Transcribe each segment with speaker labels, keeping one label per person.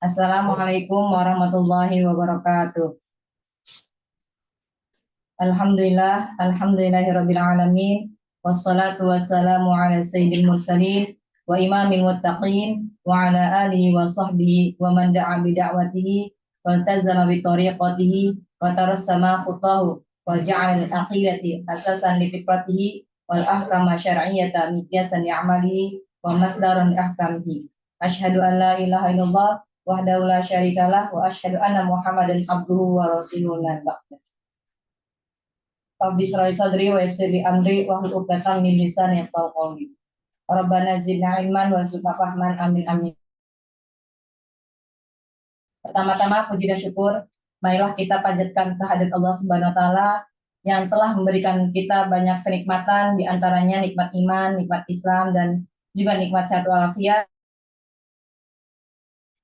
Speaker 1: Assalamualaikum warahmatullahi wabarakatuh. Alhamdulillahirabbil alamin. Wassalatu wassalamu ala sayyidil mursalin wa imamil muttaqin wa ala alihi wa sahbihi wa man da'a bi da'watihi wa iltazama bi tariqatihi wa tarassama khutahu wa ja'ala al-aqidati asasan li fitratihi wal ahkama syar'iyyata miqyasan li amalihi wa masdaran li ahkamihi. Asyhadu an la ilaha illallah wahdahu la syarikalah wa asyhadu anna Muhammadan abduhu wa rasuluhu. Rabbi shrah li sadri wa yassir li amri wahlul 'uqdatam min lisani yafqahu qawli. Rabbana zidna ilman warzuqna fahman, amin amin. Pertama-tama puji dan syukur marilah kita panjatkan kehadirat Allah Subhanahu wa taala yang telah memberikan kita banyak kenikmatan, di antaranya nikmat iman, nikmat Islam, dan juga nikmat sehat walafiat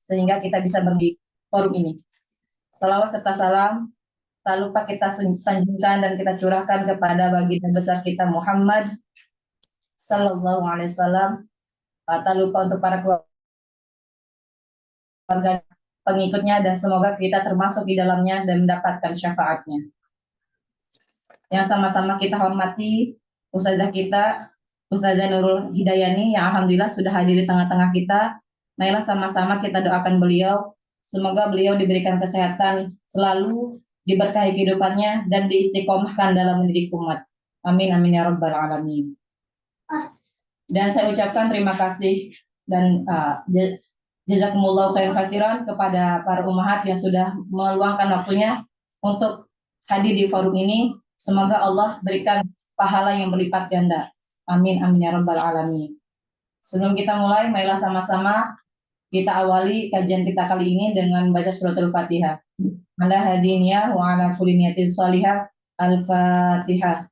Speaker 1: sehingga kita bisa berdiri forum ini. Salawat serta salam tak lupa kita sanjungkan dan kita curahkan kepada baginda besar kita Muhammad Sallallahu Alaihi Wasallam. Tak lupa untuk para keluarga pengikutnya, dan semoga kita termasuk di dalamnya dan mendapatkan syafaatnya. Yang sama-sama kita hormati Ustazah kita, Ustazah Nurul Hidayani, yang alhamdulillah sudah hadir di tengah-tengah kita. Marilah sama-sama kita doakan beliau, semoga beliau diberikan kesehatan selalu, diberkahi kehidupannya, dan diistiqomahkan dalam mendidik umat. Amin amin ya rabbal alamin. Dan saya ucapkan terima kasih dan jazakumullah khairan katsiran kepada para ummahat yang sudah meluangkan waktunya untuk hadir di forum ini. Semoga Allah berikan pahala yang berlipat ganda. Amin amin ya rabbal alamin. Sebelum kita mulai, marilah sama-sama kita awali kajian kita kali ini dengan baca suratul Fatihah. Ala hadiniyah wa ala kulli niyatin shalihah. Al-Fatihah.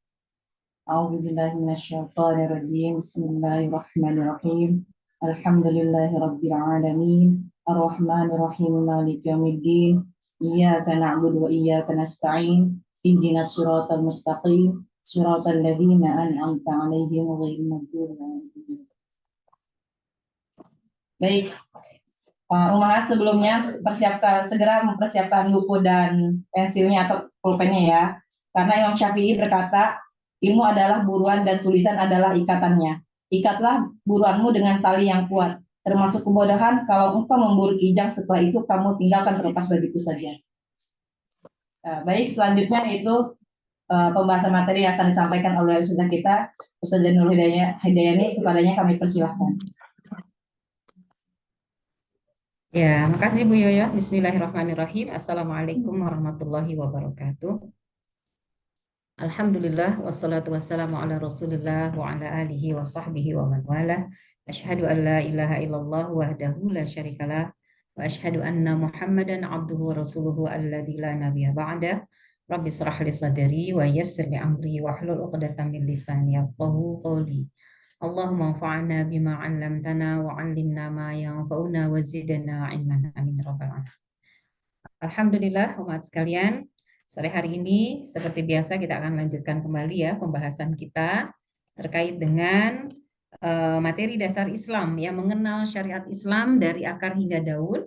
Speaker 1: A'udzu billahi minasyaitonir rajim. Bismillahirrahmanirrahim. Alhamdulillahirabbil alamin. Arrahmanir rahim. Maliki yaumiddin. Iyyaka na'budu wa iyyaka nasta'in. Ihdinas siratal mustaqim. Siratal ladzina an'amta 'alaihim ghairil maghdubi 'alaihim. Baik, Umahat sebelumnya segera mempersiapkan buku dan pensilnya atau pulpennya ya. Karena Imam Syafi'i berkata, ilmu adalah buruan dan tulisan adalah ikatannya. Ikatlah buruanmu dengan tali yang kuat. Termasuk kebodohan kalau engkau memburu kijang, setelah itu kamu tinggalkan terlepas begitu saja. Baik, selanjutnya itu pembahasan materi yang akan disampaikan oleh Ustazah kita, Ustazah Nurul Hidayani. Kepadanya kami persilahkan.
Speaker 2: Ya, makasih Bu Yoyo. Bismillahirrahmanirrahim. Assalamualaikum warahmatullahi wabarakatuh. Alhamdulillah, wassalatu wassalamu ala rasulillah wa ala alihi wa sahbihi wa man wala. Asyhadu an la ilaha illallah wahdahu la syarikalah. Wa asyhadu anna Muhammadan abduhu wa rasuluhu alladzi la nabiyya ba'da. Rabbi shrah li sadri wa yassir li amri wa hlul 'uqdatam min lisani yafqahu qawli. Allahumma anfa'na bima 'allamtana wa 'allimna ma yanfa'una wa zidna 'ilman. Amin ya rabbal alamin. Alhamdulillah umat sekalian, sore hari ini seperti biasa kita akan lanjutkan kembali ya pembahasan kita terkait dengan materi dasar Islam yang mengenal syariat Islam dari akar hingga daun.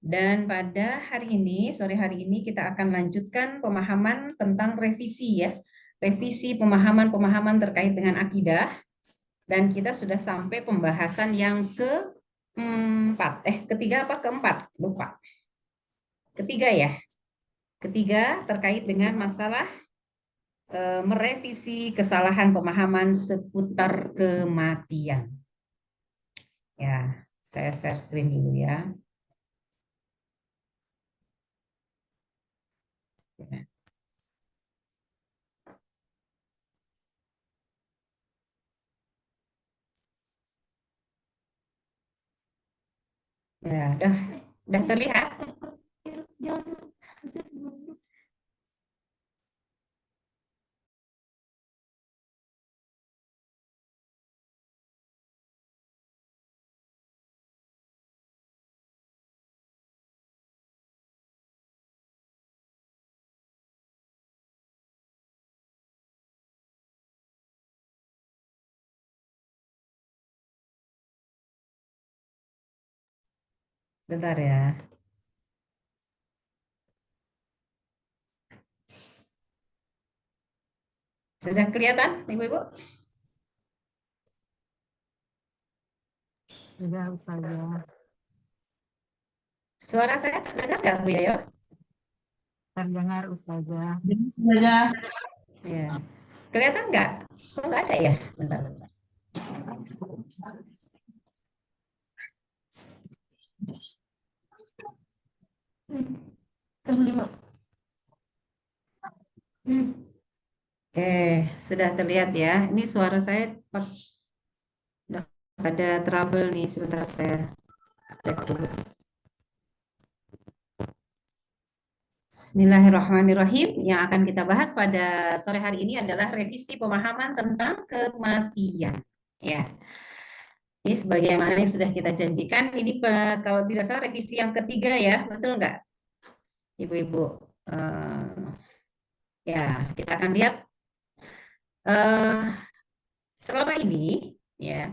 Speaker 2: Dan pada hari ini, sore hari ini kita akan lanjutkan pemahaman tentang revisi ya. Revisi pemahaman-pemahaman terkait dengan akidah. Dan kita sudah sampai pembahasan yang ketiga apa keempat? Lupa. Ketiga ya. Ketiga terkait dengan masalah merevisi kesalahan pemahaman seputar kematian. Ya, saya share screen dulu ya. Ya, udah terlihat. Bentar ya. Sudah kelihatan, Ibu-ibu?
Speaker 3: Sudah Ustazah.
Speaker 2: Suara saya terdengar nggak, Bu Yayo?
Speaker 3: Terdengar Ustazah.
Speaker 1: Saja.
Speaker 2: Ya. Kelihatan nggak? Kok nggak ada ya? Bentar, bentar. Oke, sudah terlihat ya. Ini suara saya udah ada trouble nih. Sebentar saya cek dulu. Bismillahirrahmanirrahim. Yang akan kita bahas pada sore hari ini adalah revisi pemahaman tentang kematian. Ya, ini sebagaimana yang sudah kita janjikan. Ini kalau tidak salah revisi yang ketiga ya, betul nggak, Ibu-ibu? Eh, ya, kita akan lihat selama ini ya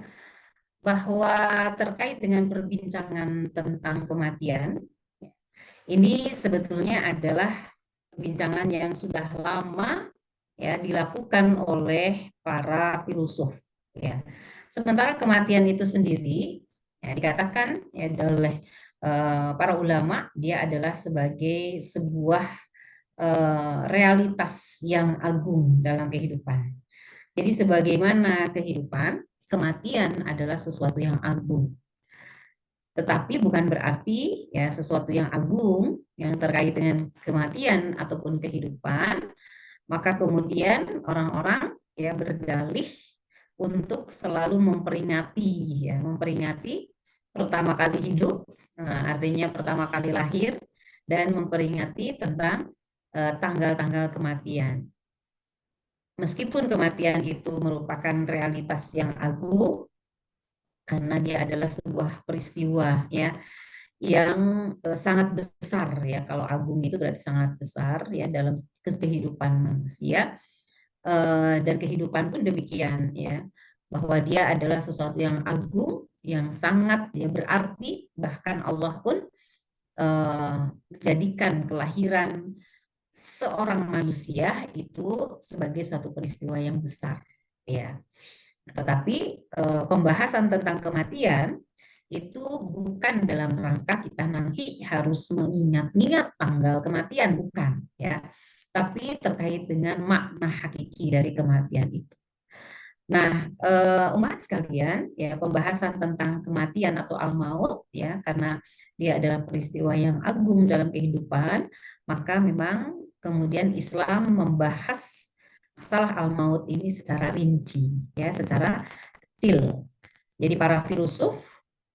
Speaker 2: bahwa terkait dengan perbincangan tentang kematian, ini sebetulnya adalah perbincangan yang sudah lama ya dilakukan oleh para filosof ya. Sementara kematian itu sendiri ya dikatakan ya oleh para ulama dia adalah sebagai sebuah realitas yang agung dalam kehidupan. Jadi sebagaimana kehidupan, kematian adalah sesuatu yang agung. Tetapi bukan berarti ya sesuatu yang agung yang terkait dengan kematian ataupun kehidupan, maka kemudian orang-orang ya berdalih untuk selalu memperingati ya, memperingati pertama kali hidup, artinya pertama kali lahir, dan memperingati tentang tanggal-tanggal kematian. Meskipun kematian itu merupakan realitas yang agung, karena dia adalah sebuah peristiwa ya yang sangat besar ya. Kalau agung itu berarti sangat besar ya dalam kehidupan manusia, dan kehidupan pun demikian ya, bahwa dia adalah sesuatu yang agung yang sangat ya berarti, bahkan Allah pun menjadikan kelahiran seorang manusia itu sebagai suatu peristiwa yang besar ya. Tetapi pembahasan tentang kematian itu bukan dalam rangka kita nanti harus mengingat-ingat tanggal kematian, bukan ya, tapi terkait dengan makna hakiki dari kematian itu. Nah, umat sekalian, ya pembahasan tentang kematian atau al-maut ya, karena dia adalah peristiwa yang agung dalam kehidupan, maka memang kemudian Islam membahas masalah al-maut ini secara rinci, ya, secara detail. Jadi para filosof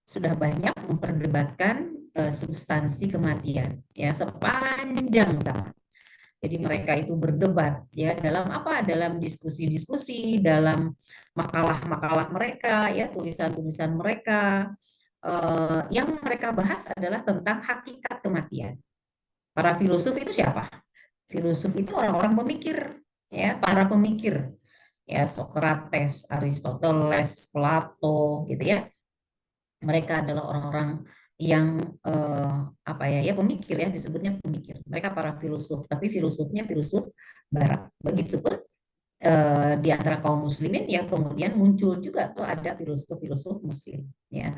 Speaker 2: sudah banyak memperdebatkan substansi kematian, ya, sepanjang zaman. Jadi mereka itu berdebat ya dalam apa? Dalam diskusi-diskusi, dalam makalah-makalah mereka, ya tulisan-tulisan mereka. Yang mereka bahas adalah tentang hakikat kematian. Para filosof itu siapa? Filosof itu orang-orang pemikir, ya para pemikir, ya Socrates, Aristoteles, Plato, gitu ya. Mereka adalah orang-orang yang apa ya pemikir ya, disebutnya pemikir. Mereka para filosof, tapi filosofnya filosof Barat. Begitupun di antara kaum muslimin yang kemudian muncul juga tuh ada filosof-filosof muslim ya.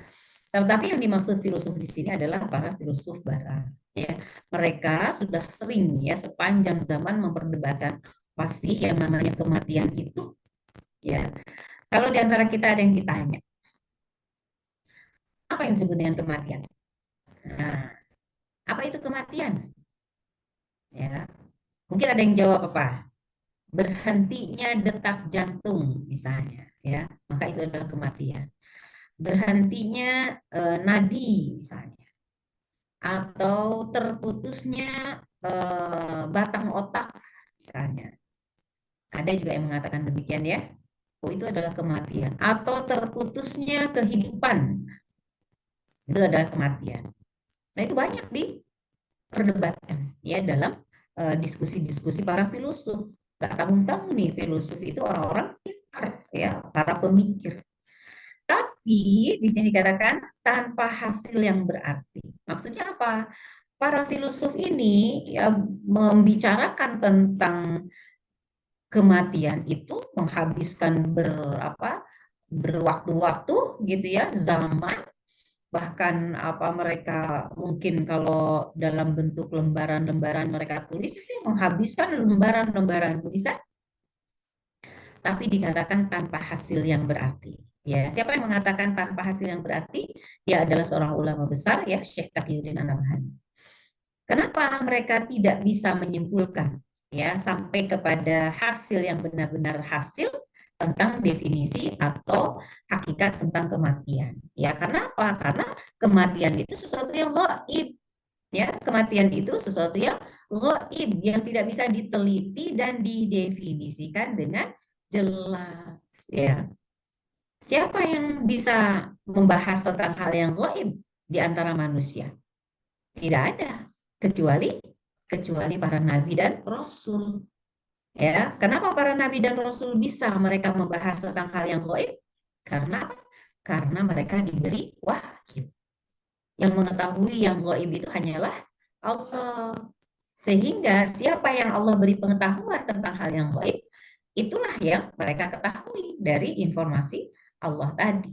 Speaker 2: Tetapi yang dimaksud filosof di sini adalah para filosof Barat ya. Mereka sudah sering ya sepanjang zaman memperdebatkan pasti yang namanya kematian itu ya. Kalau di antara kita ada yang ditanya, apa yang disebut dengan kematian? Nah, apa itu kematian? Ya, mungkin ada yang jawab apa? Berhentinya detak jantung misalnya, ya, maka itu adalah kematian. Berhentinya nadi misalnya, atau terputusnya batang otak misalnya. Ada juga yang mengatakan demikian ya. Oh, itu adalah kematian. Atau terputusnya kehidupan, itu adalah kematian. Nah, itu banyak diperdebatkan ya dalam diskusi-diskusi para filosof. Gak tanggung-tanggung nih filosof itu orang-orang pintar ya, para pemikir. Tapi di sini dikatakan tanpa hasil yang berarti. Maksudnya apa? Para filosof ini ya membicarakan tentang kematian itu menghabiskan berwaktu-waktu gitu ya, zaman, bahkan apa mereka mungkin kalau dalam bentuk lembaran-lembaran mereka tulis itu menghabiskan lembaran-lembaran tulisan, tapi dikatakan tanpa hasil yang berarti. Ya, siapa yang mengatakan tanpa hasil yang berarti? Dia adalah seorang ulama besar ya, Syekh Taqiyuddin An-Nabhani. Kenapa mereka tidak bisa menyimpulkan ya sampai kepada hasil yang benar-benar hasil tentang definisi atau hakikat tentang kematian? Ya, karena apa? Karena kematian itu sesuatu yang gaib. Ya, kematian itu sesuatu yang gaib yang tidak bisa diteliti dan didefinisikan dengan jelas. Ya, siapa yang bisa membahas tentang hal yang gaib di antara manusia? Tidak ada, kecuali para nabi dan rasul. Ya, kenapa para nabi dan rasul bisa mereka membahas tentang hal yang gaib? Karena apa? Karena mereka diberi wahyu. Yang mengetahui yang gaib itu hanyalah Allah. Sehingga siapa yang Allah beri pengetahuan tentang hal yang gaib, itulah yang mereka ketahui dari informasi Allah tadi.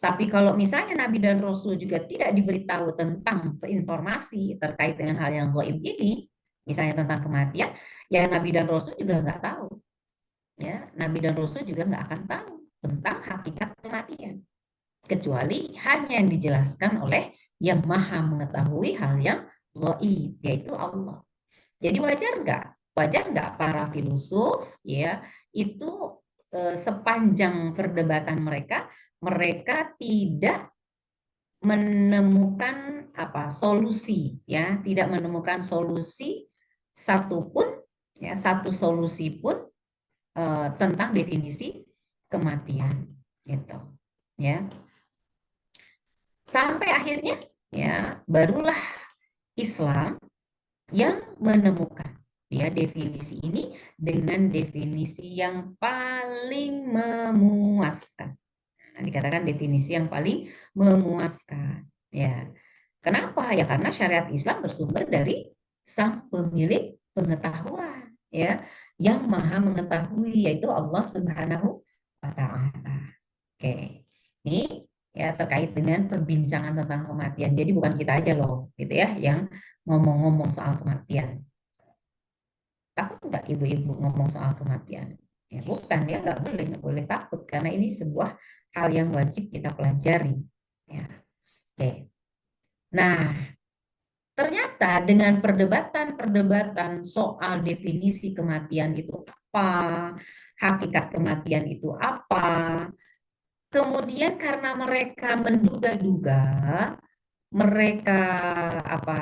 Speaker 2: Tapi kalau misalnya Nabi dan Rasul juga tidak diberitahu tentang informasi terkait dengan hal yang gaib ini, misalnya tentang kematian, ya Nabi dan Rasul juga nggak tahu. Ya, Nabi dan Rasul juga nggak akan tahu tentang hakikat kematian. Kecuali hanya yang dijelaskan oleh yang maha mengetahui hal yang gaib, yaitu Allah. Jadi wajar nggak para filosof ya itu sepanjang perdebatan mereka tidak menemukan solusi ya, tidak menemukan solusi satupun ya, satu solusi pun tentang definisi kematian gitu ya. Sampai akhirnya ya barulah Islam yang menemukan ya definisi ini dengan definisi yang paling memuaskan. Nah, dikatakan definisi yang paling memuaskan. Ya, kenapa? Ya karena syariat Islam bersumber dari sang pemilik pengetahuan, ya, yang maha mengetahui yaitu Allah Subhanahu wa Ta'ala. Oke, ini ya terkait dengan perbincangan tentang kematian. Jadi bukan kita aja loh, gitu ya, yang ngomong-ngomong soal kematian. Takut nggak ibu-ibu ngomong soal kematian? Ya bukan, ya nggak boleh takut karena ini sebuah hal yang wajib kita pelajari. Ya. Oke. Nah, ternyata dengan perdebatan-perdebatan soal definisi kematian itu apa, hakikat kematian itu apa, kemudian karena mereka menduga-duga, mereka apa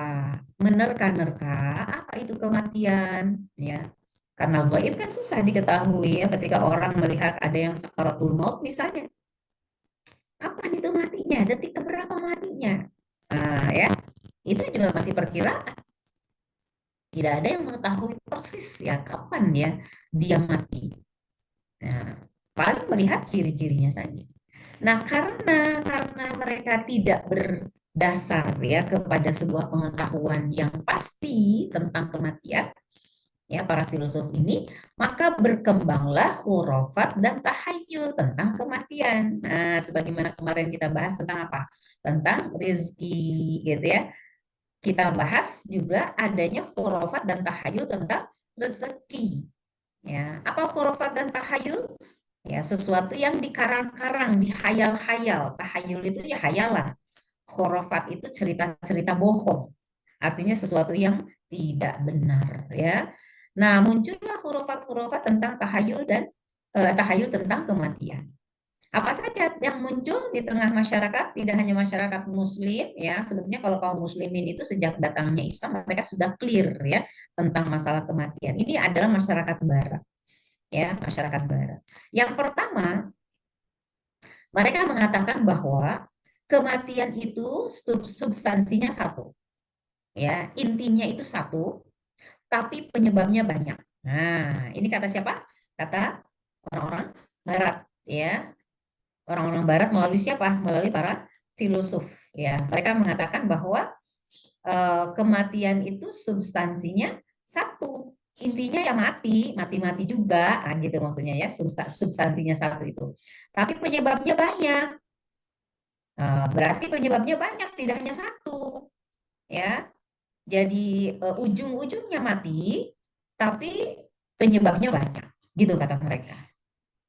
Speaker 2: menerka-nerka apa itu kematian, ya. Karena gaib kan susah diketahui ya ketika orang melihat ada yang sakaratul maut misalnya. Kapan itu matinya? Detik keberapa matinya? Nah, ya. Itu juga masih perkiraan. Tidak ada yang mengetahui persis ya kapan ya dia mati. Nah, paling melihat ciri-cirinya saja. Nah, karena mereka tidak berdasar ya kepada sebuah pengetahuan yang pasti tentang kematian, ya para filosof ini, maka berkembanglah khurafat dan tahayul tentang kematian. Nah, sebagaimana kemarin kita bahas tentang apa? Tentang rezeki, gitu ya. Kita bahas juga adanya khurafat dan tahayul tentang rezeki. Ya, apa khurafat dan tahayul? Ya, sesuatu yang dikarang-karang, dihayal-hayal. Tahayul itu ya hayalan. Khurafat itu cerita-cerita bohong. Artinya sesuatu yang tidak benar, ya. Nah, muncullah hurufat-hurufat tentang tahayul dan tahayul tentang kematian. Apa saja yang muncul di tengah masyarakat, tidak hanya masyarakat muslim ya, sebetulnya kalau kaum muslimin itu sejak datangnya Islam mereka sudah clear ya tentang masalah kematian. Ini adalah masyarakat barat ya, masyarakat barat. Yang pertama, mereka mengatakan bahwa kematian itu substansinya satu. Ya, intinya itu satu, tapi penyebabnya banyak. Nah, ini kata siapa? Kata orang-orang barat ya. orang-orang Barat melalui siapa? Melalui para filosof. Ya, mereka mengatakan bahwa kematian itu substansinya satu, intinya ya mati, mati-mati juga, gitu maksudnya ya, substansinya satu itu. Tapi penyebabnya banyak. Berarti penyebabnya banyak, tidak hanya satu, ya. Jadi ujung-ujungnya mati, tapi penyebabnya banyak, gitu kata mereka.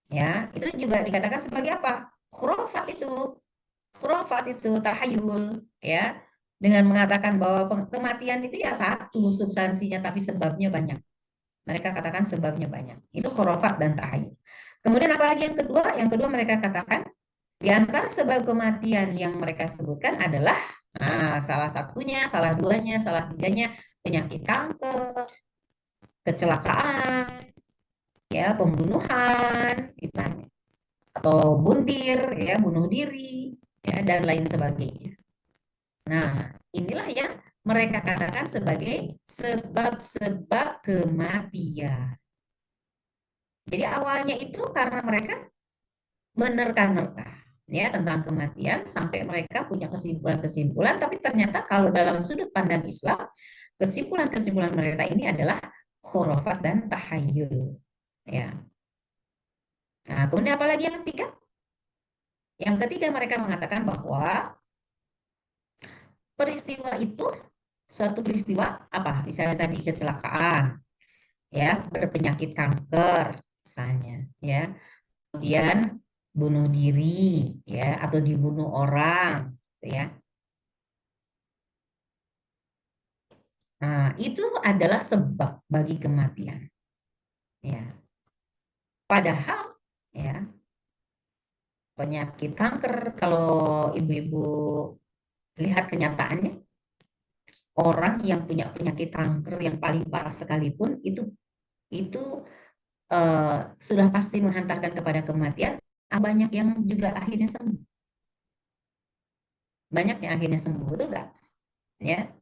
Speaker 2: Ya, itu juga dikatakan sebagai apa? Khurafat itu tahayul, ya. Dengan mengatakan bahwa kematian itu ya satu substansinya, tapi sebabnya banyak. Mereka katakan sebabnya banyak. Itu khurafat dan tahayul. Kemudian apalagi yang kedua? Yang kedua mereka katakan di antara sebab kematian yang mereka sebutkan adalah salah satunya, salah duanya, salah tiganya penyakit kanker, kecelakaan, ya pembunuhan misalnya, atau bunuh diri, ya dan lain sebagainya. Nah, inilah yang mereka katakan sebagai sebab-sebab kematian. Jadi awalnya itu karena mereka menerka-nerka ya tentang kematian sampai mereka punya kesimpulan-kesimpulan, tapi ternyata kalau dalam sudut pandang Islam kesimpulan-kesimpulan mereka ini adalah khurafat dan tahayul ya. Nah, kemudian apalagi yang ketiga? Yang ketiga mereka mengatakan bahwa peristiwa itu suatu peristiwa apa? Misalnya tadi kecelakaan ya, berpenyakit kanker misalnya ya. Kemudian bunuh diri ya atau dibunuh orang ya. Nah, itu adalah sebab bagi kematian. Ya. Padahal ya penyakit kanker kalau ibu-ibu lihat kenyataannya orang yang punya penyakit kanker yang paling parah sekalipun itu sudah pasti menghantarkan kepada kematian. Banyak yang juga akhirnya sembuh. Banyak yang akhirnya sembuh, betul nggak? Ya,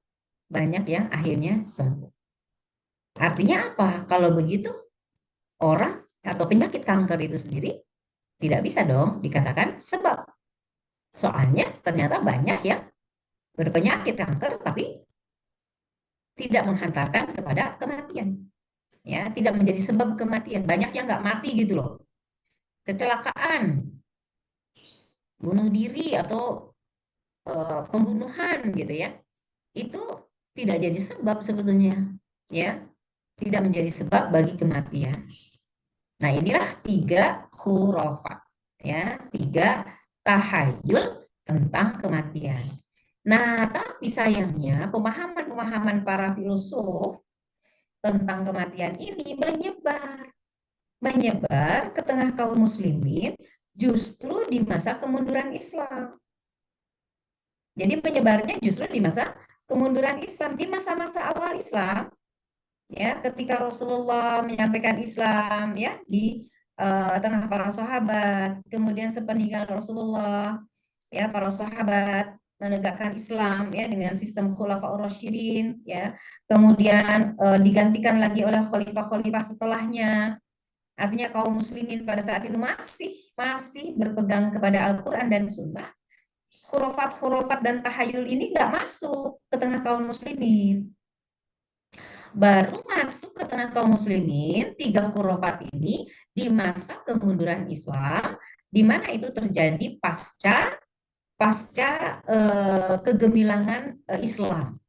Speaker 2: banyak yang akhirnya sembuh. Artinya apa? Kalau begitu orang atau penyakit kanker itu sendiri tidak bisa dong dikatakan sebab. Soalnya ternyata banyak yang berpenyakit kanker tapi tidak menghantarkan kepada kematian. Ya, tidak menjadi sebab kematian. Banyak yang nggak mati gitu loh. Kecelakaan, bunuh diri atau pembunuhan gitu ya. Itu tidak jadi sebab sebetulnya. Ya, tidak menjadi sebab bagi kematian. Nah, inilah 3 khurafat, ya, 3 tahayul tentang kematian. Nah, tapi sayangnya pemahaman-pemahaman para filosof tentang kematian ini menyebar ke tengah kaum muslimin justru di masa kemunduran Islam. Jadi penyebarnya justru di masa kemunduran Islam, di masa-masa awal Islam. Ya, ketika Rasulullah menyampaikan Islam ya di tengah para sahabat, kemudian sepeninggal Rasulullah ya para sahabat menegakkan Islam ya dengan sistem khulafaur rasyidin ya, kemudian digantikan lagi oleh khalifah-khalifah setelahnya. Artinya kaum muslimin pada saat itu masih berpegang kepada Al-Qur'an dan Sunnah. Khurafat-khurafat dan tahayul ini nggak masuk ke tengah kaum muslimin. Baru masuk ke tengah kaum muslimin 3 khurafat ini di masa kemunduran Islam, di mana itu terjadi pasca kegemilangan Islam,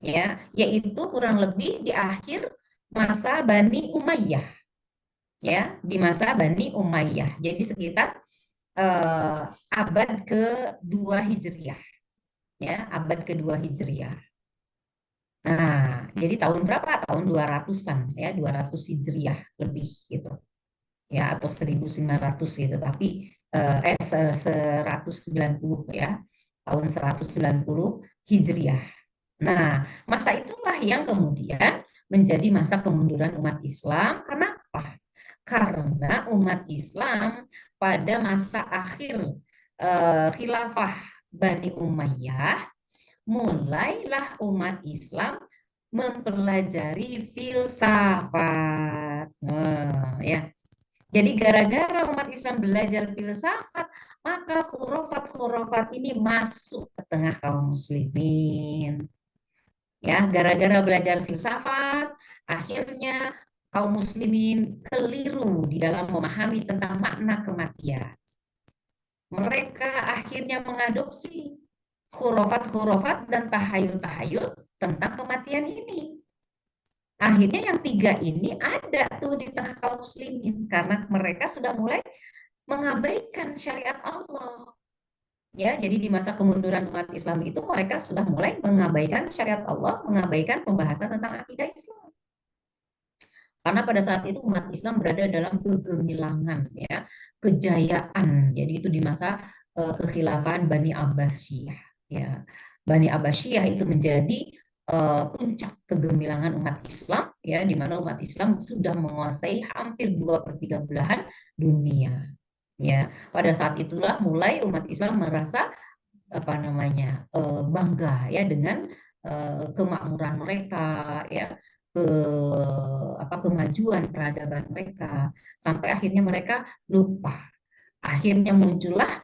Speaker 2: ya, yaitu kurang lebih di akhir masa Bani Umayyah, ya, di masa Bani Umayyah. Jadi sekitar abad ke-2 Hijriah, ya, abad ke-2 Hijriah. Nah, jadi tahun berapa? Tahun 200-an ya, 200 Hijriah lebih gitu. Ya, atau 1900 gitu, tapi 190 ya. Tahun 190 Hijriah. Nah, masa itulah yang kemudian menjadi masa kemunduran umat Islam. Kenapa? Karena umat Islam pada masa akhir khilafah Bani Umayyah mulailah umat Islam mempelajari filsafat, ya, Jadi gara-gara umat Islam belajar filsafat, maka khurafat-khurafat ini masuk ke tengah kaum muslimin. Ya, gara-gara belajar filsafat, akhirnya kaum muslimin keliru di dalam memahami tentang makna kematian. Mereka akhirnya mengadopsi khurafat-khurafat dan tahayul-tahayul tentang kematian ini. Akhirnya yang tiga ini ada tuh di tengah kaum muslimin karena mereka sudah mulai mengabaikan syariat Allah. Ya, jadi di masa kemunduran umat Islam itu mereka sudah mulai mengabaikan syariat Allah, mengabaikan pembahasan tentang akidah Islam. Karena pada saat itu umat Islam berada dalam kegemilangan, ya, kejayaan. Jadi itu di masa kekhilafan Bani Abbasiyah. Ya, Bani Abbasiyah itu menjadi puncak kegemilangan umat Islam, ya, di mana umat Islam sudah menguasai hampir 2/3 belahan dunia. Ya, pada saat itulah mulai umat Islam merasa apa namanya bangga ya dengan kemakmuran mereka, ya, ke kemajuan peradaban mereka, sampai akhirnya mereka lupa. Akhirnya muncullah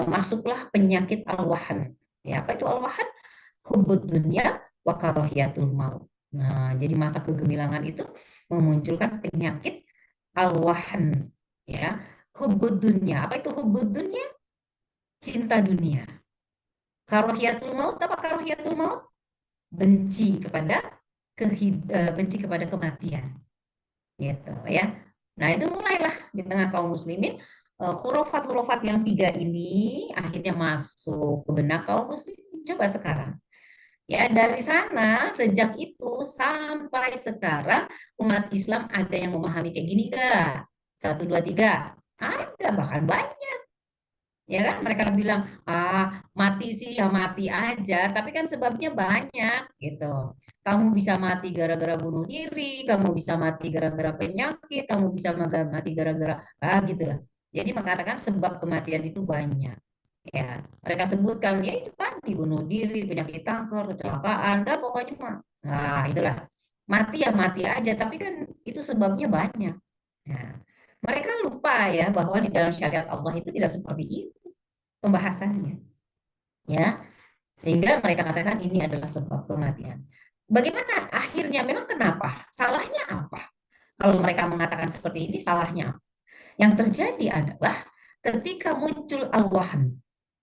Speaker 2: masuklah penyakit al-wahan. Ya, apa itu al-wahan? Hubbud dunya wa karahiyatul maut. Nah, jadi masa kegemilangan itu memunculkan penyakit al-wahan, ya. Hubbud dunya. Apa itu hubbud dunya? Cinta dunia. Karahiyatul maut, apa karahiyatul maut? Benci kepada benci kepada kematian, gitu ya. Nah, itu mulailah di tengah kaum muslimin khurafat-khurafat yang tiga ini akhirnya masuk ke benak kaum muslimin. Coba sekarang. Ya, dari sana sejak itu sampai sekarang umat Islam ada yang memahami kayak gini gak? Satu, dua, tiga. Ada, bahkan banyak. Ya kan, mereka bilang, mati sih ya mati aja, tapi kan sebabnya banyak gitu. Kamu bisa mati gara-gara bunuh diri, kamu bisa mati gara-gara penyakit, kamu bisa mati gara-gara gitu lah. Jadi mengatakan sebab kematian itu banyak. Ya, mereka sebutkan ya itu tadi bunuh diri, penyakit kanker, kecelakaan, dah pokoknya mah. Nah, itulah. Mati ya mati aja, tapi kan itu sebabnya banyak. Nah, mereka lupa ya bahwa di dalam syariat Allah itu tidak seperti itu pembahasannya, ya, sehingga mereka katakan ini adalah sebab kematian. Bagaimana akhirnya? Memang kenapa? Salahnya apa? Kalau mereka mengatakan seperti ini, salahnya apa? Yang terjadi adalah ketika muncul al-wahan,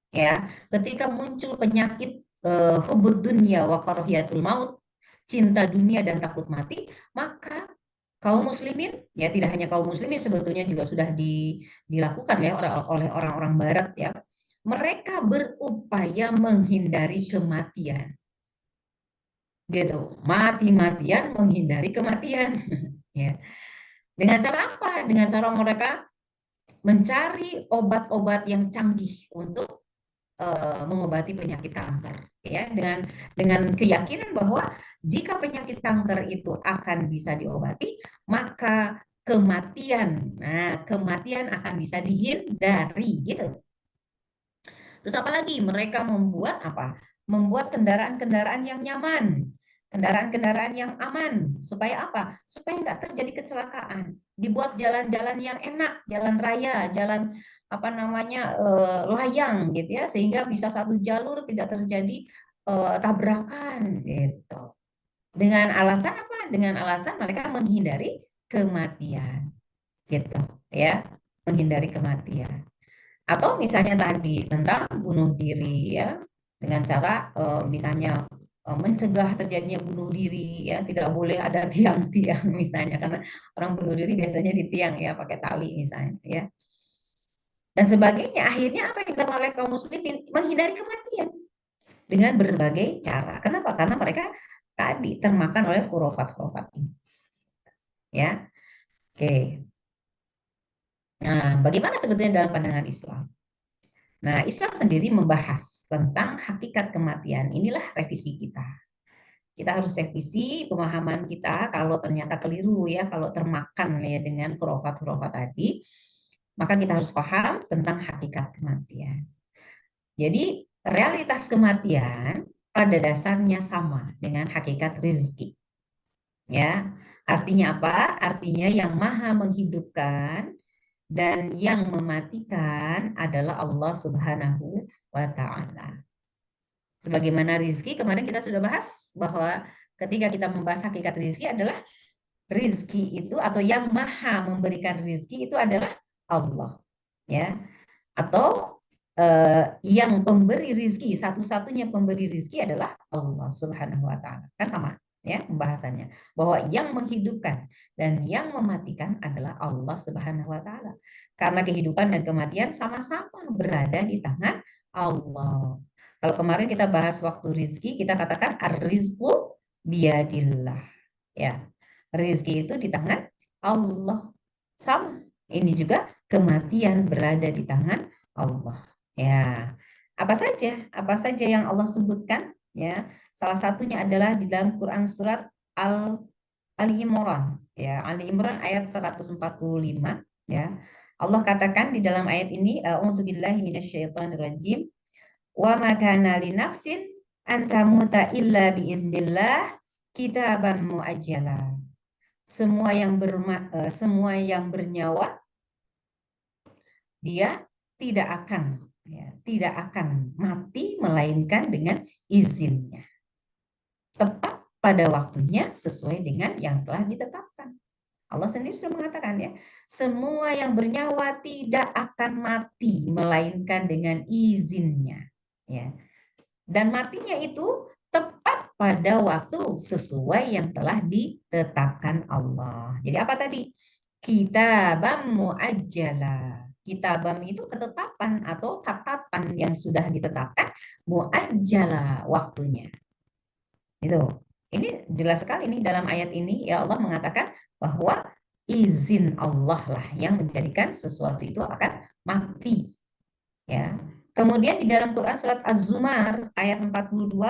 Speaker 2: ya, ketika muncul penyakit hubud dunya wa karahiyatul maut, cinta dunia dan takut mati, maka kaum muslimin, ya, tidak hanya kaum muslimin, sebetulnya juga sudah dilakukan ya oleh orang-orang barat, ya, mereka berupaya menghindari kematian, gitu, mati-matian menghindari kematian. Ya, dengan cara apa? Dengan cara mereka mencari obat-obat yang canggih untuk mengobati penyakit kanker, ya, dengan keyakinan bahwa jika penyakit kanker itu akan bisa diobati, maka kematian akan bisa dihindari, gitu. Terus apa lagi? Mereka membuat apa? Membuat kendaraan-kendaraan yang nyaman, kendaraan-kendaraan yang aman. Supaya apa? Supaya nggak terjadi kecelakaan. Dibuat jalan-jalan yang enak, jalan raya, jalan apa namanya layang, gitu ya, sehingga bisa satu jalur, tidak terjadi tabrakan, gitu. Dengan alasan apa? Dengan alasan mereka menghindari kematian, gitu ya, menghindari kematian. Atau misalnya tadi tentang bunuh diri, ya, dengan cara misalnya mencegah terjadinya bunuh diri, ya, tidak boleh ada tiang-tiang misalnya, karena orang bunuh diri biasanya di tiang, ya, pakai tali misalnya, ya, dan sebagainya. Akhirnya apa yang dilakukan oleh kaum muslimin? Menghindari kematian dengan berbagai cara. Kenapa? Karena mereka tadi termakan oleh khurafat-khurafat ini, ya. Oke. Nah, bagaimana sebetulnya dalam pandangan Islam? Nah, Islam sendiri membahas tentang hakikat kematian. Inilah revisi kita. Kita harus revisi pemahaman kita kalau ternyata keliru, ya, kalau termakan ya dengan khurafat-khurafat tadi, maka kita harus paham tentang hakikat kematian. Jadi, realitas kematian pada dasarnya sama dengan hakikat rezeki. Ya, artinya apa? Artinya yang maha menghidupkan dan yang mematikan adalah Allah Subhanahu wa taala. Sebagaimana rizki, kemarin kita sudah bahas bahwa ketika kita membahas hakikat rizki adalah rizki itu atau yang maha memberikan rizki itu adalah Allah, ya. Atau yang pemberi rizki, satu-satunya pemberi rizki adalah Allah Subhanahu wa taala. Kan sama ya pembahasannya, bahwa yang menghidupkan dan yang mematikan adalah Allah Subhanahu wa taala. Karena kehidupan dan kematian sama-sama berada di tangan Allah. Kalau kemarin kita bahas waktu rizki, kita katakan ar-rizqu biyadillah. Ya, rizki itu di tangan Allah. Sama. Ini juga kematian berada di tangan Allah. Ya, apa saja yang Allah sebutkan? Ya, salah satunya adalah di dalam Quran surat Ali Imran. Ya, Ali Imran ayat 145. Ya, Allah katakan di dalam ayat ini, A'udzubillahi minasyaitonirrajim. Wa ma kana li nafsin an tamuta illa biidznillah kitaban muajjala. Semua yang bernyawa dia tidak akan mati melainkan dengan izinnya. Tepat pada waktunya sesuai dengan yang telah ditetapkan. Allah sendiri sudah mengatakan ya, semua yang bernyawa tidak akan mati melainkan dengan izinnya. Ya. Dan matinya itu tepat pada waktu sesuai yang telah ditetapkan Allah. Jadi apa tadi? Kitabam muajjala. Kitabam itu ketetapan atau catatan yang sudah ditetapkan, muajjala waktunya. Itu. Ini jelas sekali nih dalam ayat ini ya Allah mengatakan bahwa izin Allah lah yang menjadikan sesuatu itu akan mati. Ya. Kemudian di dalam Quran surat Az-Zumar ayat 42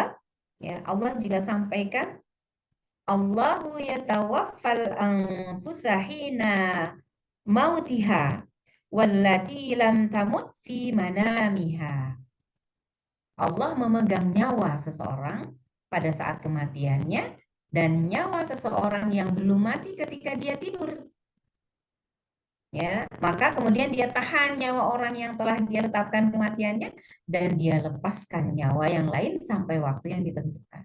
Speaker 2: ya Allah juga sampaikan Allahu yatawaffal anfusa hina mautiha wallati lam tamut fi manamiha. Allah memegang nyawa seseorang pada saat kematiannya dan nyawa seseorang yang belum mati ketika dia tidur. Ya, maka kemudian dia tahan nyawa orang yang telah dia tetapkan kematiannya dan dia lepaskan nyawa yang lain sampai waktu yang ditentukan.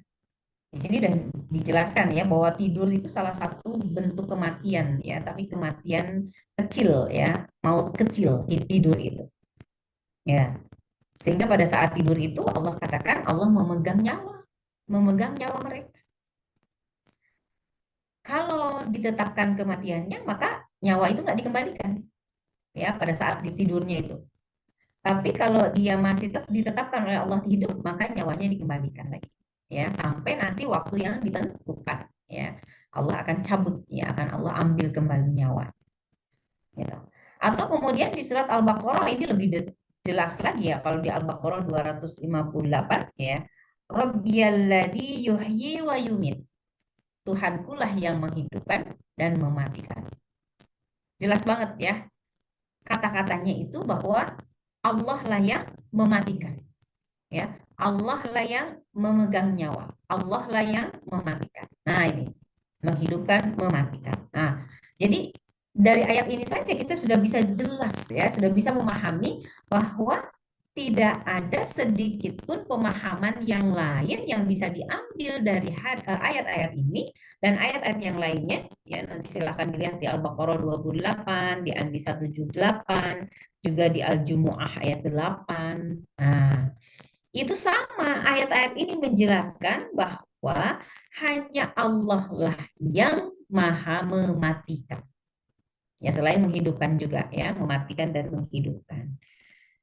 Speaker 2: Di sini sudah dijelaskan ya bahwa tidur itu salah satu bentuk kematian ya, tapi kematian kecil ya, maut kecil tidur itu. Ya. Sehingga pada saat tidur itu Allah katakan Allah memegang nyawa mereka. Kalau ditetapkan kematiannya maka nyawa itu nggak dikembalikan ya pada saat di tidurnya itu. Tapi kalau dia masih ditetapkan oleh Allah hidup maka nyawanya dikembalikan lagi ya sampai nanti waktu yang ditentukan ya Allah akan cabut ya akan Allah ambil kembali nyawa. Gitu. Atau kemudian di surat Al-Baqarah ini lebih jelas lagi ya kalau di Al-Baqarah 258 ya Rabbiyalladzi yuhyi wa yumit. Tuhankulah yang menghidupkan dan mematikan. Jelas banget ya. Kata-katanya itu bahwa Allah lah yang mematikan. Ya, Allah lah yang memegang nyawa. Allah lah yang mematikan. Nah, ini menghidupkan, mematikan. Nah, jadi dari ayat ini saja kita sudah bisa jelas ya, sudah bisa memahami bahwa tidak ada sedikit pun pemahaman yang lain yang bisa diambil dari ayat-ayat ini dan ayat-ayat yang lainnya ya nanti silahkan dilihat di Al-Baqarah 28, di An-Nisa 78, juga di Al-Jumu'ah ayat 8. Nah, itu sama ayat-ayat ini menjelaskan bahwa hanya Allah lah yang maha mematikan. Ya selain menghidupkan juga ya, mematikan dan menghidupkan.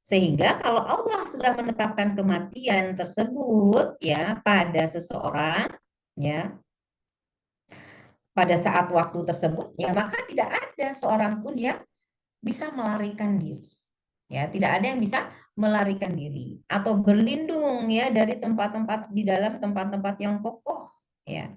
Speaker 2: Sehingga kalau Allah sudah menetapkan kematian tersebut ya pada seseorang ya pada saat waktu tersebut ya maka tidak ada seorang pun yang bisa melarikan diri. Ya, tidak ada yang bisa melarikan diri atau berlindung ya dari tempat-tempat di dalam tempat-tempat yang kokoh ya.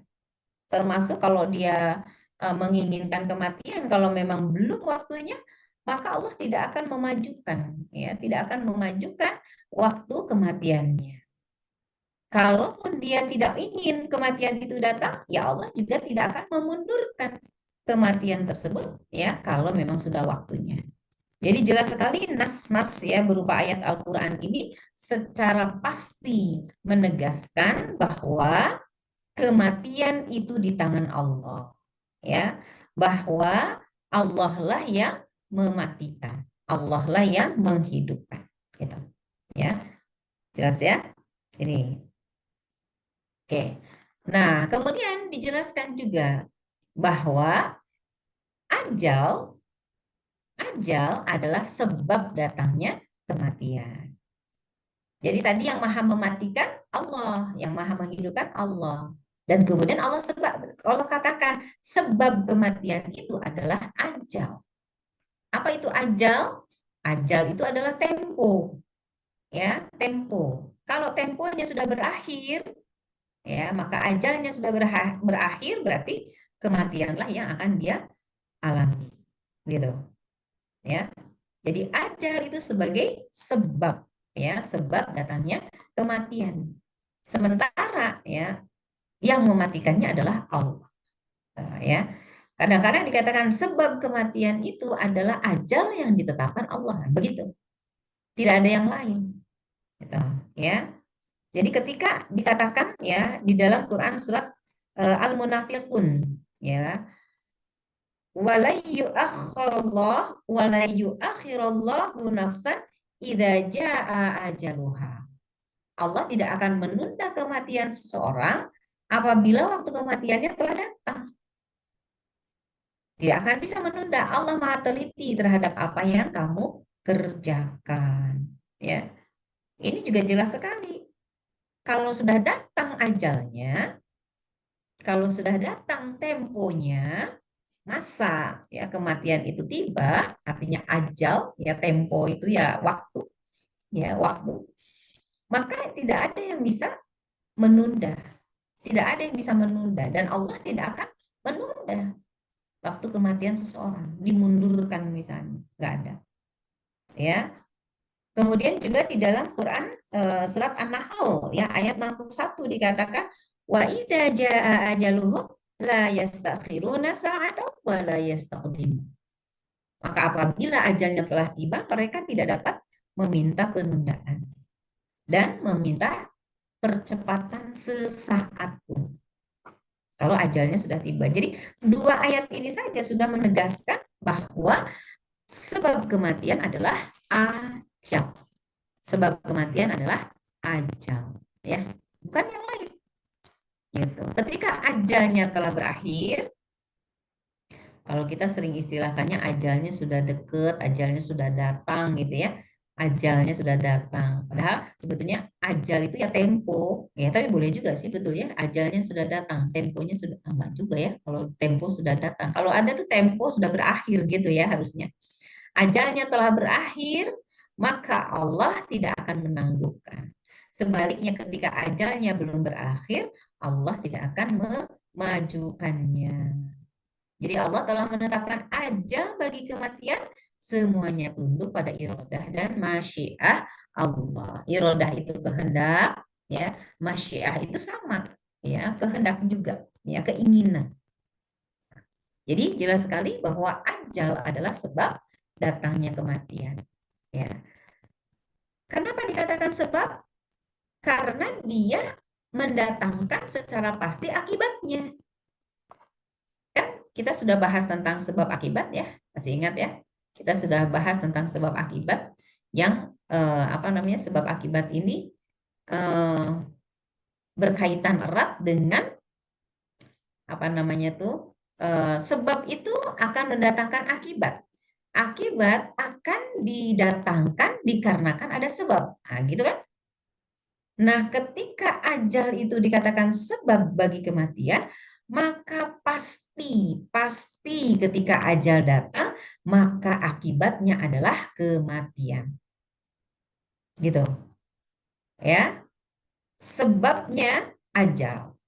Speaker 2: Termasuk kalau dia menginginkan kematian kalau memang belum waktunya maka Allah tidak akan memajukan ya, tidak akan memajukan waktu kematiannya. Kalaupun dia tidak ingin kematian itu datang, ya Allah juga tidak akan memundurkan kematian tersebut ya kalau memang sudah waktunya. Jadi jelas sekali nas-nas ya berupa ayat Al-Quran ini secara pasti menegaskan bahwa kematian itu di tangan Allah, ya, bahwa Allah lah yang mematikan, Allah lah yang menghidupkan, gitu, ya, jelas ya. Ini, oke. Nah, kemudian dijelaskan juga bahwa ajal, ajal adalah sebab datangnya kematian. Jadi tadi yang maha mematikan Allah, yang maha menghidupkan Allah. Dan kemudian Allah katakan sebab kematian itu adalah ajal. Apa itu ajal? Ajal itu adalah tempo, ya, tempo. Kalau temponya sudah berakhir, ya, maka ajalnya sudah berakhir berarti kematianlah yang akan dia alami, gitu, ya. Jadi ajal itu sebagai sebab, ya, sebab datangnya kematian. Sementara ya yang mematikannya adalah Allah. Nah, ya. Kadang-kadang dikatakan sebab kematian itu adalah ajal yang ditetapkan Allah. Begitu. Tidak ada yang lain. Gitu, ya. Jadi ketika dikatakan ya di dalam Quran surat Al-Munafiqun, ya, walayyuakhirallahu nafsan idza jaa ajaluha. Allah tidak akan menunda kematian seseorang apabila waktu kematiannya telah datang. Tidak akan bisa menunda. Allah Maha teliti terhadap apa yang kamu kerjakan. Ya, ini juga jelas sekali. Kalau sudah datang ajalnya, kalau sudah datang temponya, masa ya kematian itu tiba, artinya ajal, ya tempo itu ya waktu, maka tidak ada yang bisa menunda. Tidak ada yang bisa menunda dan Allah tidak akan menunda waktu kematian seseorang, dimundurkan misalnya, nggak ada. Ya. Kemudian juga di dalam Quran surat An-Nahl ya ayat 61 dikatakan wa idza jaa ajaluhum la yastakhiruna sa'atan wa la yastaqdimun. Maka apabila ajalnya telah tiba, mereka tidak dapat meminta penundaan dan meminta percepatan sesaat pun. Kalau ajalnya sudah tiba. Jadi dua ayat ini saja sudah menegaskan bahwa sebab kematian adalah ajal. Sebab kematian adalah ajal, ya, bukan yang lain. Gitu. Ketika ajalnya telah berakhir, kalau kita sering istilahkannya ajalnya sudah deket, ajalnya sudah datang, gitu ya. Ajalnya sudah datang. Padahal sebetulnya ajal itu ya tempo, ya tapi boleh juga sih betulnya ajalnya sudah datang, temponya sudah enggak juga ya. Kalau tempo sudah datang, kalau ada tuh tempo sudah berakhir gitu ya harusnya. Ajalnya telah berakhir, maka Allah tidak akan menangguhkan. Sebaliknya ketika ajalnya belum berakhir, Allah tidak akan memajukannya. Jadi Allah telah menetapkan ajal bagi kematian, semuanya tunduk pada iradah dan masyiah Allah. Iradah itu kehendak, ya, masyiah itu sama, ya, kehendak juga, ya, keinginan. Jadi jelas sekali bahwa ajal adalah sebab datangnya kematian. Ya. Kenapa dikatakan sebab? Karena dia mendatangkan secara pasti akibatnya. Kan kita sudah bahas tentang sebab akibat ya, masih ingat ya? Kita sudah bahas tentang sebab akibat yang sebab akibat ini berkaitan erat dengan sebab itu akan mendatangkan akibat. Akibat akan didatangkan dikarenakan ada sebab. Nah, gitu kan? Nah, ketika ajal itu dikatakan sebab bagi kematian, maka pasti ketika ajal datang, maka akibatnya adalah kematian. Gitu. Ya. Sebabnya ajal.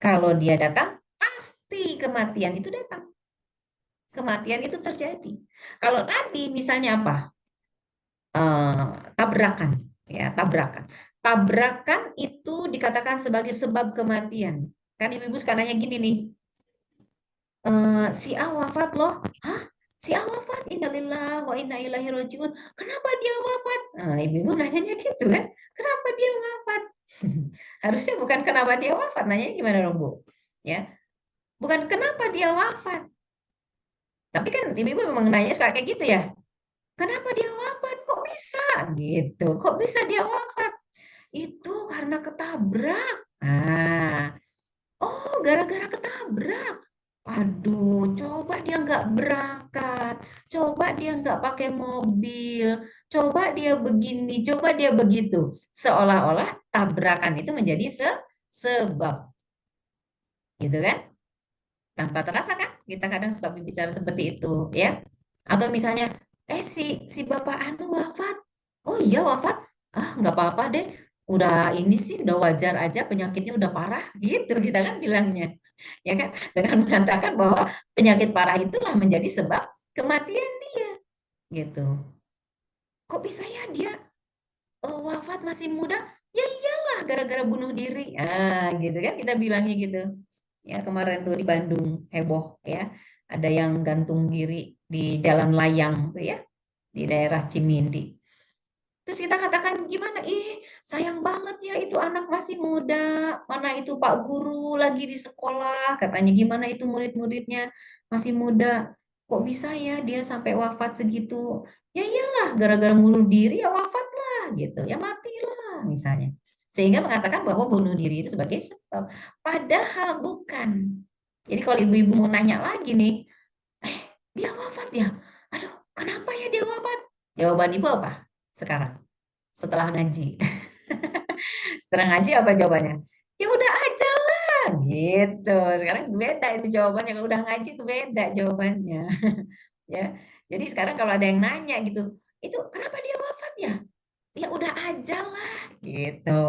Speaker 2: Kalau dia datang, pasti kematian itu datang. Kematian itu terjadi. Kalau tadi misalnya apa? Tabrakan, ya, tabrakan. Tabrakan itu dikatakan sebagai sebab kematian. Kan ibu-ibu suka nanya gini nih, si A wafat loh. Hah? Si A wafat, innalillahi wa inna ilaihi rajiun. Kenapa dia wafat? Nah, ibu-ibu nanyanya gitu kan. Kenapa dia wafat? Harusnya bukan kenapa dia wafat, nanya gimana dong, Bu? Ya, bukan kenapa dia wafat. Tapi kan ibu-ibu memang nanya suka kayak gitu ya. Kenapa dia wafat? Kok bisa? Gitu. Kok bisa dia wafat? Itu karena ketabrak. Ah, oh, gara-gara ketabrak. Aduh, coba dia nggak berangkat, coba dia nggak pakai mobil, coba dia begini, coba dia begitu. Seolah-olah tabrakan itu menjadi sebab, gitu kan? Tanpa terasa kan? Kita kadang suka bicara seperti itu, ya. Atau misalnya, si Bapak Anu wafat. Oh iya wafat? Ah, nggak apa-apa deh. Udah ini sih, udah wajar aja, penyakitnya udah parah, gitu kita kan bilangnya. Ya kan? Dengan mengatakan bahwa penyakit parah itulah menjadi sebab kematian dia, gitu. Kok bisa ya dia wafat masih muda? Ya iyalah, gara-gara bunuh diri. Ah, gitu kan kita bilangnya gitu. Ya kemarin tuh di Bandung heboh ya, ada yang gantung diri di Jalan Layang tuh ya, di daerah Cimindi. Terus kita katakan gimana? Sayang banget ya itu anak masih muda. Mana itu Pak Guru lagi di sekolah. Katanya gimana itu murid-muridnya masih muda. Kok bisa ya dia sampai wafat segitu? Ya iyalah, gara-gara bunuh diri ya wafatlah gitu. Ya matilah misalnya. Sehingga mengatakan bahwa bunuh diri itu sebagai sebab. Padahal bukan. Jadi kalau ibu-ibu mau nanya lagi nih, dia wafat ya? Aduh, kenapa ya dia wafat? Jawaban ibu apa sekarang? Setelah ngaji. Setelah ngaji apa jawabannya? Ya udah aja lah, gitu. Sekarang beda itu jawabannya. Kalau udah ngaji itu beda jawabannya. Ya. Jadi sekarang kalau ada yang nanya gitu, itu kenapa dia wafat ya? Ya udah aja lah, gitu.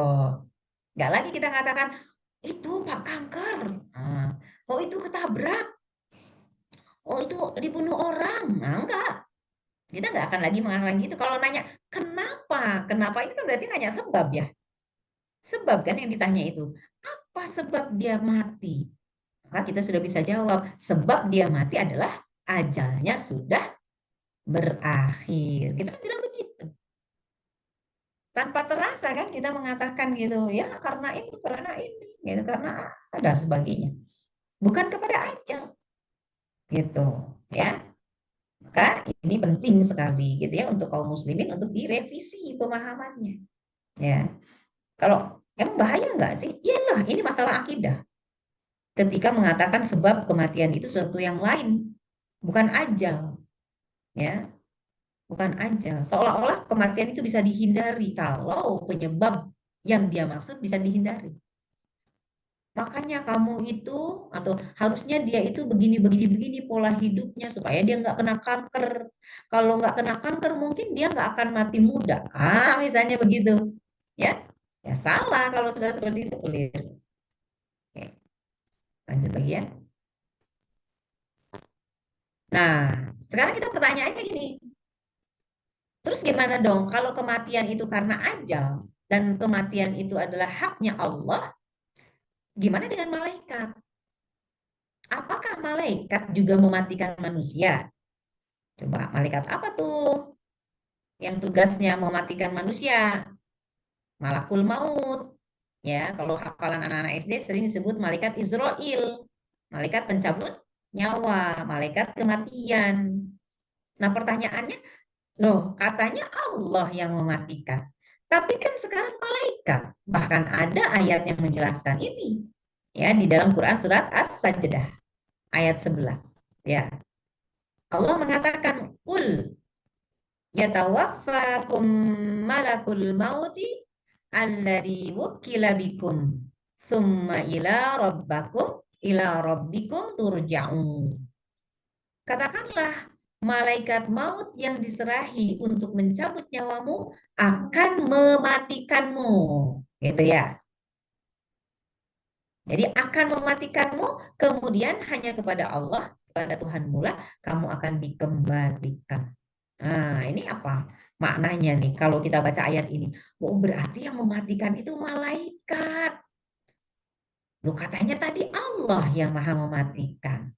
Speaker 2: Nggak lagi kita katakan, itu Pak kanker. Oh itu ketabrak. Oh itu dibunuh orang. Nah, enggak. Kita nggak akan lagi mengatakan gitu. Kalau nanya, kenapa? Kenapa itu kan berarti nanya sebab ya. Sebab kan yang ditanya itu, apa sebab dia mati? Maka kita sudah bisa jawab, sebab dia mati adalah ajalnya sudah berakhir. Kita bilang begitu. Tanpa terasa kan kita mengatakan gitu, ya karena ini, gitu, karena dan sebagainya. Bukan kepada ajal, gitu, ya. Maka ini penting sekali, gitu ya, untuk kaum muslimin untuk direvisi pemahamannya, ya. Kalau emang bahaya nggak sih? Iyalah, ini masalah akidah. Ketika mengatakan sebab kematian itu sesuatu yang lain, bukan ajal, ya, bukan ajal. Seolah-olah kematian itu bisa dihindari kalau penyebab yang dia maksud bisa dihindari. Makanya kamu itu atau harusnya dia itu begini begini begini pola hidupnya supaya dia nggak kena kanker. Kalau nggak kena kanker mungkin dia nggak akan mati muda. Misalnya begitu, ya, ya salah kalau sudah seperti itu clear. Oke, lanjut lagi ya. Nah, sekarang kita pertanyaannya gini, terus gimana dong kalau kematian itu karena ajal dan kematian itu adalah haknya Allah, gimana dengan malaikat? Apakah malaikat juga mematikan manusia? Coba malaikat apa tuh yang tugasnya mematikan manusia? Malakul maut. Ya, kalau hafalan anak-anak SD sering disebut malaikat Israel, malaikat pencabut nyawa, malaikat kematian. Nah, pertanyaannya, loh, katanya Allah yang mematikan. Tapi kan sekarang malaikat. Bahkan ada ayat yang menjelaskan ini. Ya, di dalam Quran surat As-Sajdah ayat 11. Ya. Allah mengatakan, "Qul yatawaffakum malakul mauti alladzi wukila bikum summa ila rabbikum turja'un." Katakanlah, malaikat maut yang diserahi untuk mencabut nyawamu akan mematikanmu. Gitu ya. Jadi akan mematikanmu, kemudian hanya kepada Allah, kepada Tuhanmu lah kamu akan dikembalikan. Nah, ini apa maknanya nih kalau kita baca ayat ini? Oh, berarti yang mematikan itu malaikat. Loh, katanya tadi Allah yang maha mematikan.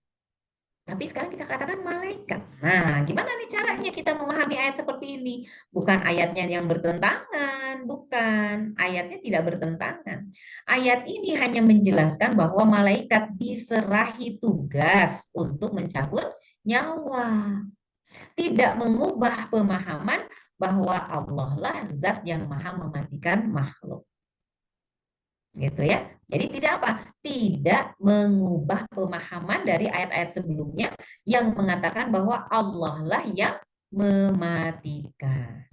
Speaker 2: Tapi sekarang kita katakan malaikat. Nah, gimana nih caranya kita memahami ayat seperti ini? Bukan ayatnya yang bertentangan, bukan. Ayatnya tidak bertentangan. Ayat ini hanya menjelaskan bahwa malaikat diserahi tugas untuk mencabut nyawa. Tidak mengubah pemahaman bahwa Allah lah zat yang maha mematikan makhluk. Gitu ya. Jadi tidak apa? Tidak mengubah pemahaman dari ayat-ayat sebelumnya yang mengatakan bahwa Allah lah yang mematikan.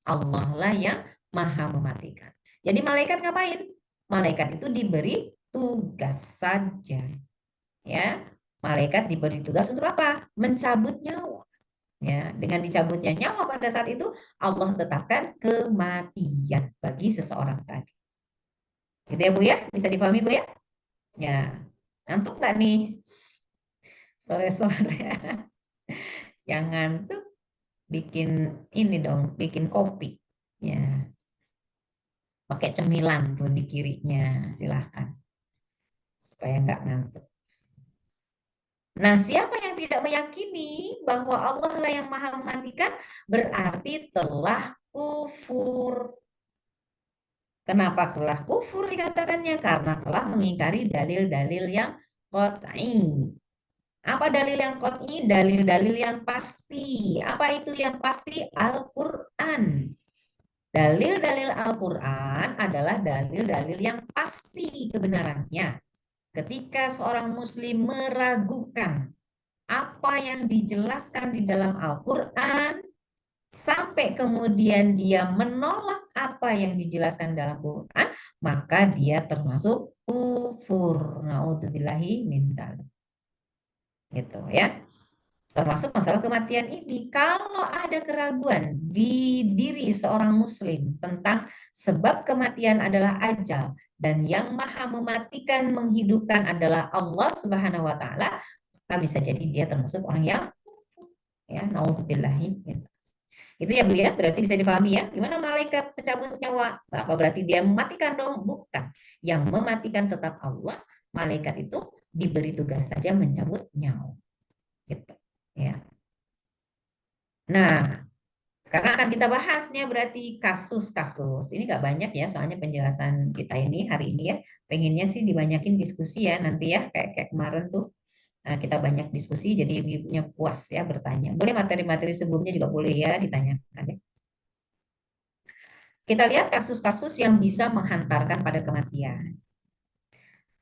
Speaker 2: Allah lah yang maha mematikan. Jadi malaikat ngapain? Malaikat itu diberi tugas saja. Ya. Malaikat diberi tugas untuk apa? Mencabut nyawa. Ya, dengan dicabutnya nyawa pada saat itu Allah tetapkan kematian bagi seseorang tadi. Gitu ya Bu ya? Bisa dipahami Bu ya? Ya, ngantuk nggak nih sore-sore? Yang ngantuk bikin ini dong, bikin kopi. Ya, pakai cemilan tuh di kirinya, silahkan supaya nggak ngantuk. Nah, siapa yang tidak meyakini bahwa Allah lah yang maha mematikan berarti telah kufur. Kenapa telah kufur dikatakannya? Karena telah mengingkari dalil-dalil yang qat'i. Apa dalil yang qat'i? Dalil-dalil yang pasti. Apa itu yang pasti? Al-Quran. Dalil-dalil Al-Quran adalah dalil-dalil yang pasti kebenarannya. Ketika seorang muslim meragukan apa yang dijelaskan di dalam Al-Quran, sampai kemudian dia menolak apa yang dijelaskan dalam Quran, maka dia termasuk kufur. Nauzubillahi min dzalik. Gitu ya. Termasuk masalah kematian ini. Kalau ada keraguan di diri seorang muslim tentang sebab kematian adalah ajal dan yang maha mematikan menghidupkan adalah Allah Subhanahu wa taala, maka bisa jadi dia termasuk orang yang ya naudzubillahi min. Itu ya Bu ya, berarti bisa dipahami ya. Gimana malaikat pencabut nyawa? Apa berarti dia mematikan dong? Bukan. Yang mematikan tetap Allah. Malaikat itu diberi tugas saja mencabut nyawa. Gitu. Ya. Nah, sekarang akan kita bahasnya berarti kasus-kasus. Ini nggak banyak ya, soalnya penjelasan kita ini hari ini ya. Pengennya sih dibanyakin diskusi ya nanti ya, kayak kemarin tuh. Nah, kita banyak diskusi, jadi ibu-ibunya puas ya bertanya. Boleh materi-materi sebelumnya juga boleh ya ditanyakan ya. Kita lihat kasus-kasus yang bisa menghantarkan pada kematian.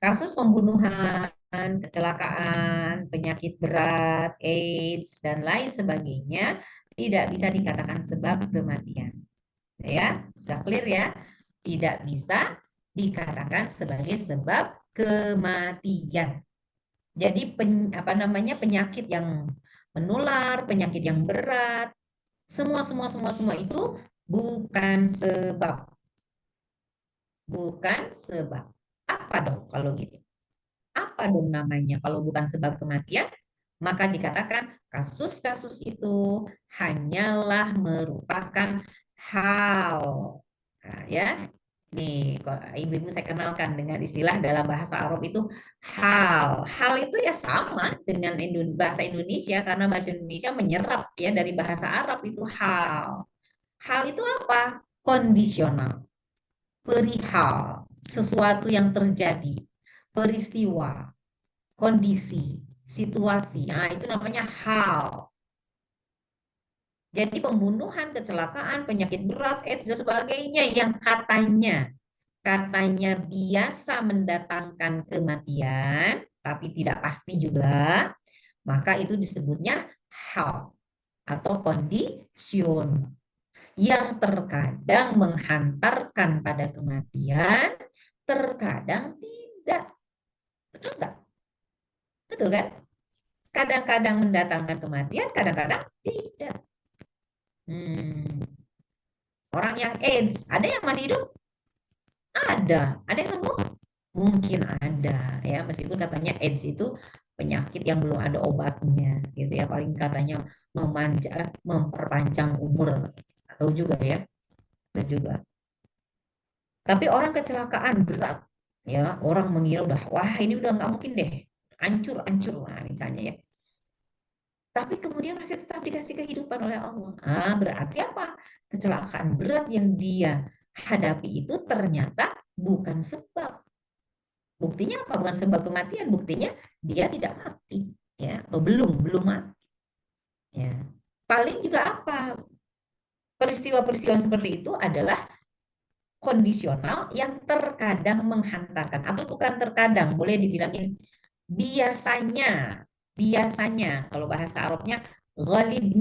Speaker 2: Kasus pembunuhan, kecelakaan, penyakit berat, AIDS, dan lain sebagainya tidak bisa dikatakan sebab kematian. Ya, sudah clear ya? Tidak bisa dikatakan sebagai sebab kematian. Jadi penyakit yang menular, penyakit yang berat, semua itu bukan sebab. Bukan sebab. Apa dong kalau gitu? Apa dong namanya kalau bukan sebab kematian? Maka dikatakan kasus-kasus itu hanyalah merupakan hal. Nah, ya, nih ibu-ibu saya kenalkan dengan istilah dalam bahasa Arab itu hal. Hal itu ya sama dengan bahasa Indonesia karena bahasa Indonesia menyerap ya dari bahasa Arab itu hal. Hal itu apa? Kondisional, perihal, sesuatu yang terjadi, peristiwa, kondisi, situasi. Nah, itu namanya hal. Jadi pembunuhan, kecelakaan, penyakit berat, AIDS dan sebagainya yang katanya biasa mendatangkan kematian, tapi tidak pasti juga, maka itu disebutnya hal atau condition yang terkadang menghantarkan pada kematian, terkadang tidak. Betul nggak? Betul kan? Kadang-kadang mendatangkan kematian, kadang-kadang tidak. Orang yang AIDS, ada yang masih hidup? Ada yang sembuh? Mungkin ada ya, meskipun katanya AIDS itu penyakit yang belum ada obatnya gitu ya, paling katanya memperpanjang umur atau juga ya, itu juga. Tapi orang kecelakaan berat ya, orang mengira udah wah ini udah nggak mungkin deh, hancur nah misalnya ya. tapi kemudian masih tetap dikasih kehidupan oleh Allah. Berarti apa? Kecelakaan berat yang dia hadapi itu ternyata bukan sebab. Buktinya apa? Bukan sebab kematian. Buktinya dia tidak mati, ya, atau belum mati. Ya. Paling juga apa? Peristiwa-peristiwa seperti itu adalah kondisional yang terkadang menghantarkan, atau bukan terkadang, boleh dibilangin biasanya kalau bahasa Arabnya ghalib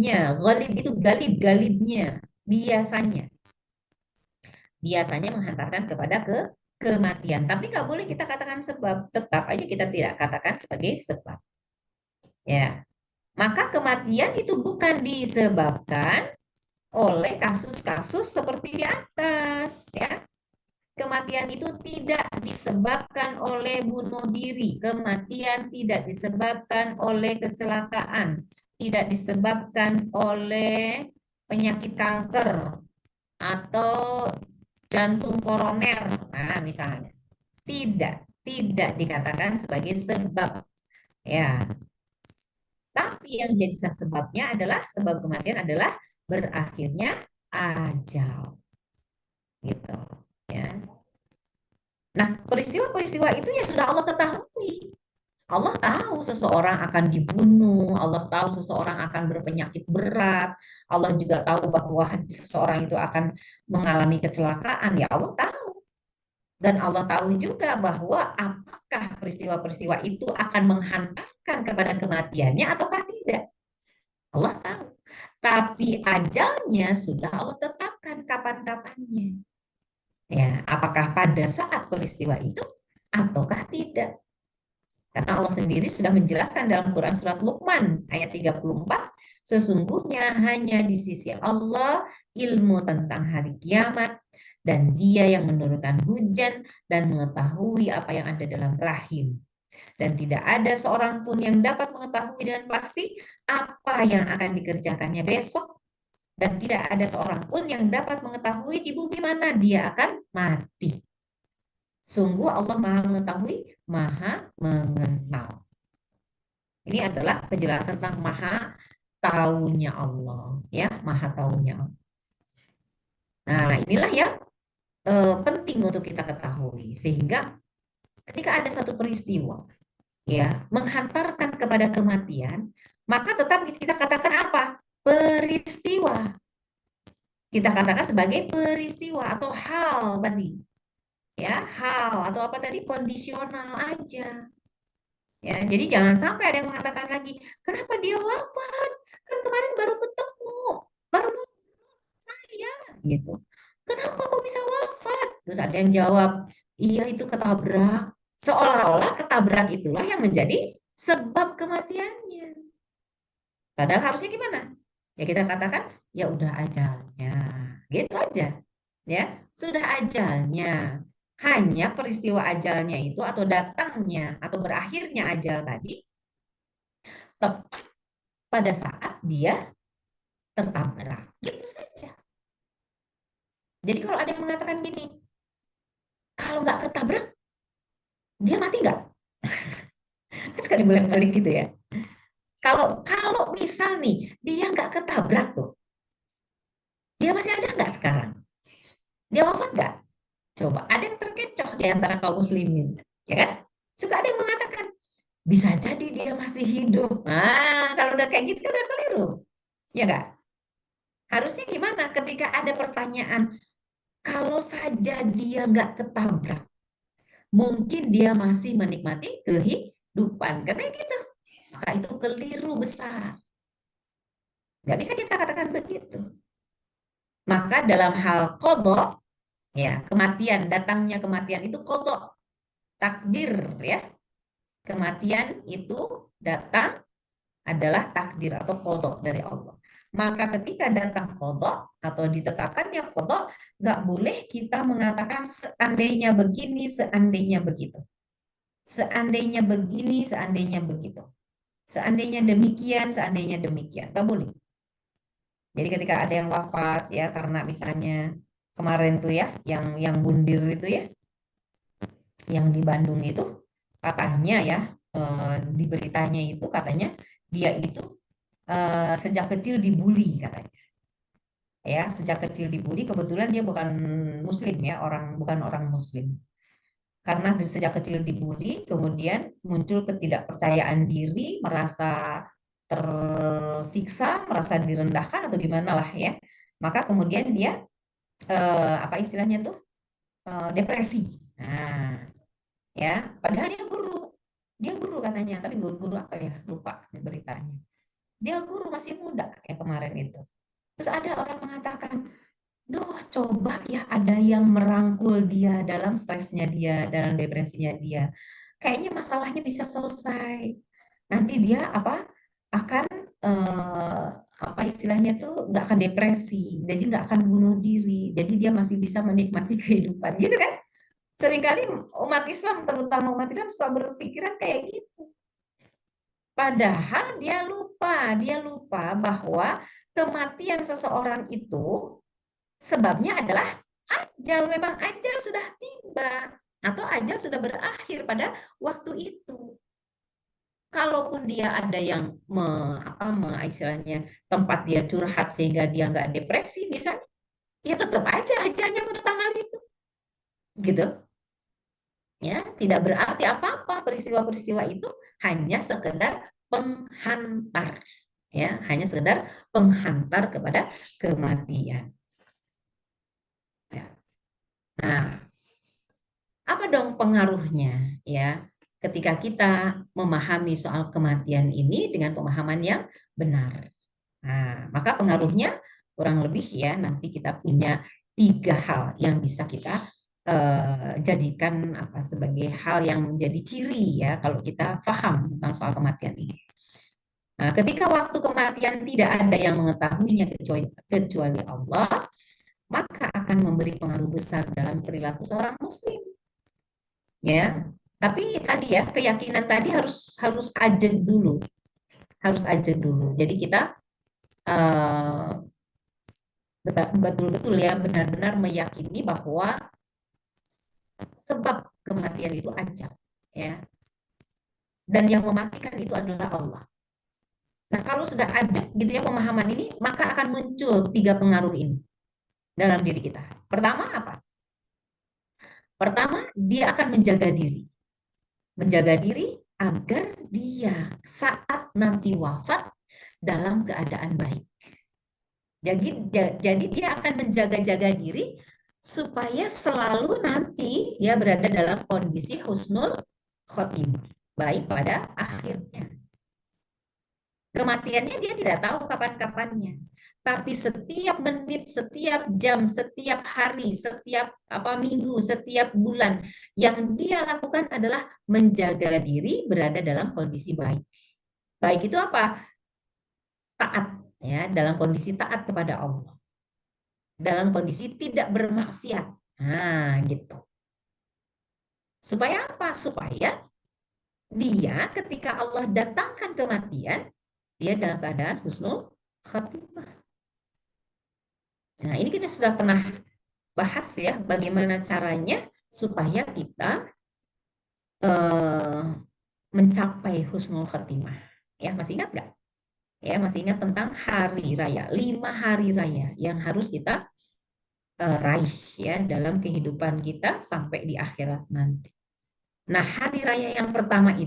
Speaker 2: itu galibnya, biasanya menghantarkan kepada kematian, tapi nggak boleh kita katakan sebab, tetap aja kita tidak katakan sebagai sebab, ya. Maka kematian itu bukan disebabkan oleh kasus-kasus seperti di atas, ya. Kematian itu tidak disebabkan oleh bunuh diri. Kematian tidak disebabkan oleh kecelakaan. Tidak disebabkan oleh penyakit kanker atau jantung koroner. Nah, misalnya. Tidak dikatakan sebagai sebab. Ya, tapi yang jadi sebabnya adalah, sebab kematian adalah berakhirnya ajal. Gitu. Ya. Nah, peristiwa-peristiwa itu ya sudah Allah ketahui. Allah tahu seseorang akan dibunuh, Allah tahu seseorang akan berpenyakit berat, Allah juga tahu bahwa seseorang itu akan mengalami kecelakaan, ya Allah tahu. Dan Allah tahu juga bahwa apakah peristiwa-peristiwa itu akan menghantarkan kepada kematiannya ataukah tidak. Allah tahu. Tapi ajalnya sudah Allah tetapkan kapan-kapannya. Ya, apakah pada saat peristiwa itu ataukah tidak? Karena Allah sendiri sudah menjelaskan dalam Quran surat Luqman ayat 34, sesungguhnya hanya di sisi Allah ilmu tentang hari kiamat, dan Dia yang menurunkan hujan dan mengetahui apa yang ada dalam rahim. Dan tidak ada seorang pun yang dapat mengetahui dengan pasti apa yang akan dikerjakannya besok, dan tidak ada seorang pun yang dapat mengetahui di bumi mana dia akan mati. Sungguh Allah Maha mengetahui, Maha mengenal. Ini adalah penjelasan tentang Maha taunya Allah, ya, Maha taunya Allah. Nah, inilah yang penting untuk kita ketahui, sehingga ketika ada satu peristiwa, ya, menghantarkan kepada kematian, maka tetap kita katakan apa? Peristiwa. Kita katakan sebagai peristiwa atau hal tadi, ya, hal atau apa tadi, kondisional aja, ya. Jadi jangan sampai ada yang mengatakan lagi, kenapa dia wafat, kan kemarin baru ketemu, baru saya, gitu, kenapa kok bisa wafat? Terus ada yang jawab, iya itu ketabrak, seolah-olah ketabrak itulah yang menjadi sebab kematiannya. Padahal harusnya gimana? Ya kita katakan, ya udah ajalnya, gitu aja, ya, sudah ajalnya. Hanya peristiwa ajalnya itu, atau datangnya atau berakhirnya ajal tadi, tepat pada saat dia tertabrak, gitu saja. Jadi kalau ada yang mengatakan gini, kalau nggak ketabrak, dia mati nggak? Kan suka dibalik-balik gitu ya. Kalau misal nih, dia nggak ketabrak tuh, dia masih ada nggak sekarang? Dia wafat nggak? Coba, ada yang terkecoh di antara kaum muslimin, ya kan? Suka ada yang mengatakan, bisa jadi dia masih hidup. Nah, kalau udah kayak gitu kan udah keliru. Ya nggak? Harusnya gimana ketika ada pertanyaan, kalau saja dia nggak ketabrak, mungkin dia masih menikmati kehidupan. Katanya gitu. Maka itu keliru besar. Nggak bisa kita katakan begitu. Maka dalam hal qadha, ya, kematian, datangnya kematian itu qadha, takdir, ya. Kematian itu datang adalah takdir atau qadha dari Allah. Maka ketika datang qadha atau ditetapkannya qadha, nggak boleh kita mengatakan seandainya begini, seandainya begitu. Seandainya begini, seandainya begitu. Seandainya demikian, seandainya demikian. Nggak boleh. Jadi ketika ada yang wafat, ya, karena misalnya kemarin tuh ya, yang bundir itu ya, yang di Bandung itu, katanya ya, di beritanya itu katanya dia itu sejak kecil dibully katanya. Ya, sejak kecil dibully, kebetulan dia bukan muslim ya, bukan orang muslim. Karena sejak kecil dibully, kemudian muncul ketidakpercayaan diri, merasa tersiksa, merasa direndahkan atau gimana lah ya. Maka kemudian dia apa istilahnya tuh depresi. Nah, ya, padahal dia guru katanya, tapi guru apa ya, lupa beritanya. Dia guru masih muda ya kemarin itu. Terus ada orang mengatakan, duh, coba ya ada yang merangkul dia dalam stresnya dia, dalam depresinya dia. Kayaknya masalahnya bisa selesai. Nanti dia akan apa istilahnya tuh nggak akan depresi, jadi nggak akan bunuh diri, jadi dia masih bisa menikmati kehidupan, gitu kan? Seringkali umat Islam, terutama umat Islam suka berpikiran kayak gitu. Padahal dia lupa bahwa kematian seseorang itu sebabnya adalah ajal, memang ajal sudah tiba atau ajal sudah berakhir pada waktu itu. Kalaupun dia ada yang istilahnya tempat dia curhat sehingga dia nggak depresi misalnya, ya tetap aja ajalnya pada tanggal itu, gitu. Ya, tidak berarti apa-apa, peristiwa-peristiwa itu hanya sekedar penghantar, ya, hanya sekedar penghantar kepada kematian. Ya. Nah, apa dong pengaruhnya ya ketika kita memahami soal kematian ini dengan pemahaman yang benar? Nah, maka pengaruhnya kurang lebih ya nanti kita punya 3 hal yang bisa kita jadikan sebagai hal yang menjadi ciri ya kalau kita paham tentang soal kematian ini. Nah, ketika waktu kematian tidak ada yang mengetahuinya kecuali Allah, maka akan memberi pengaruh besar dalam perilaku seorang muslim. Ya, tapi tadi ya keyakinan tadi harus ajeg dulu, Jadi kita betul-betul ya benar-benar meyakini bahwa sebab kematian itu ajal, ya, dan yang mematikan itu adalah Allah. Nah, kalau sudah ada gitu ya pemahaman ini, maka akan muncul 3 pengaruh ini dalam diri kita. Pertama apa? Pertama, dia akan menjaga diri. Menjaga diri agar dia saat nanti wafat dalam keadaan baik. Jadi dia akan menjaga-jaga diri supaya selalu nanti dia berada dalam kondisi husnul khotimah, baik pada akhirnya. Kematiannya dia tidak tahu kapan-kapannya. Tapi setiap menit, setiap jam, setiap hari, setiap minggu, setiap bulan yang dia lakukan adalah menjaga diri berada dalam kondisi baik. Baik itu apa? Taat ya, dalam kondisi taat kepada Allah. Dalam kondisi tidak bermaksiat. Nah, gitu. Supaya apa? Supaya dia ketika Allah datangkan kematian, dia dalam keadaan husnul khatimah. Nah, ini kita sudah pernah bahas ya, bagaimana caranya supaya kita mencapai husnul khatimah. Ya, masih ingat nggak? Ya, masih ingat tentang hari raya, 5 hari raya yang harus kita raih ya dalam kehidupan kita sampai di akhirat nanti. Nah, hari raya yang pertama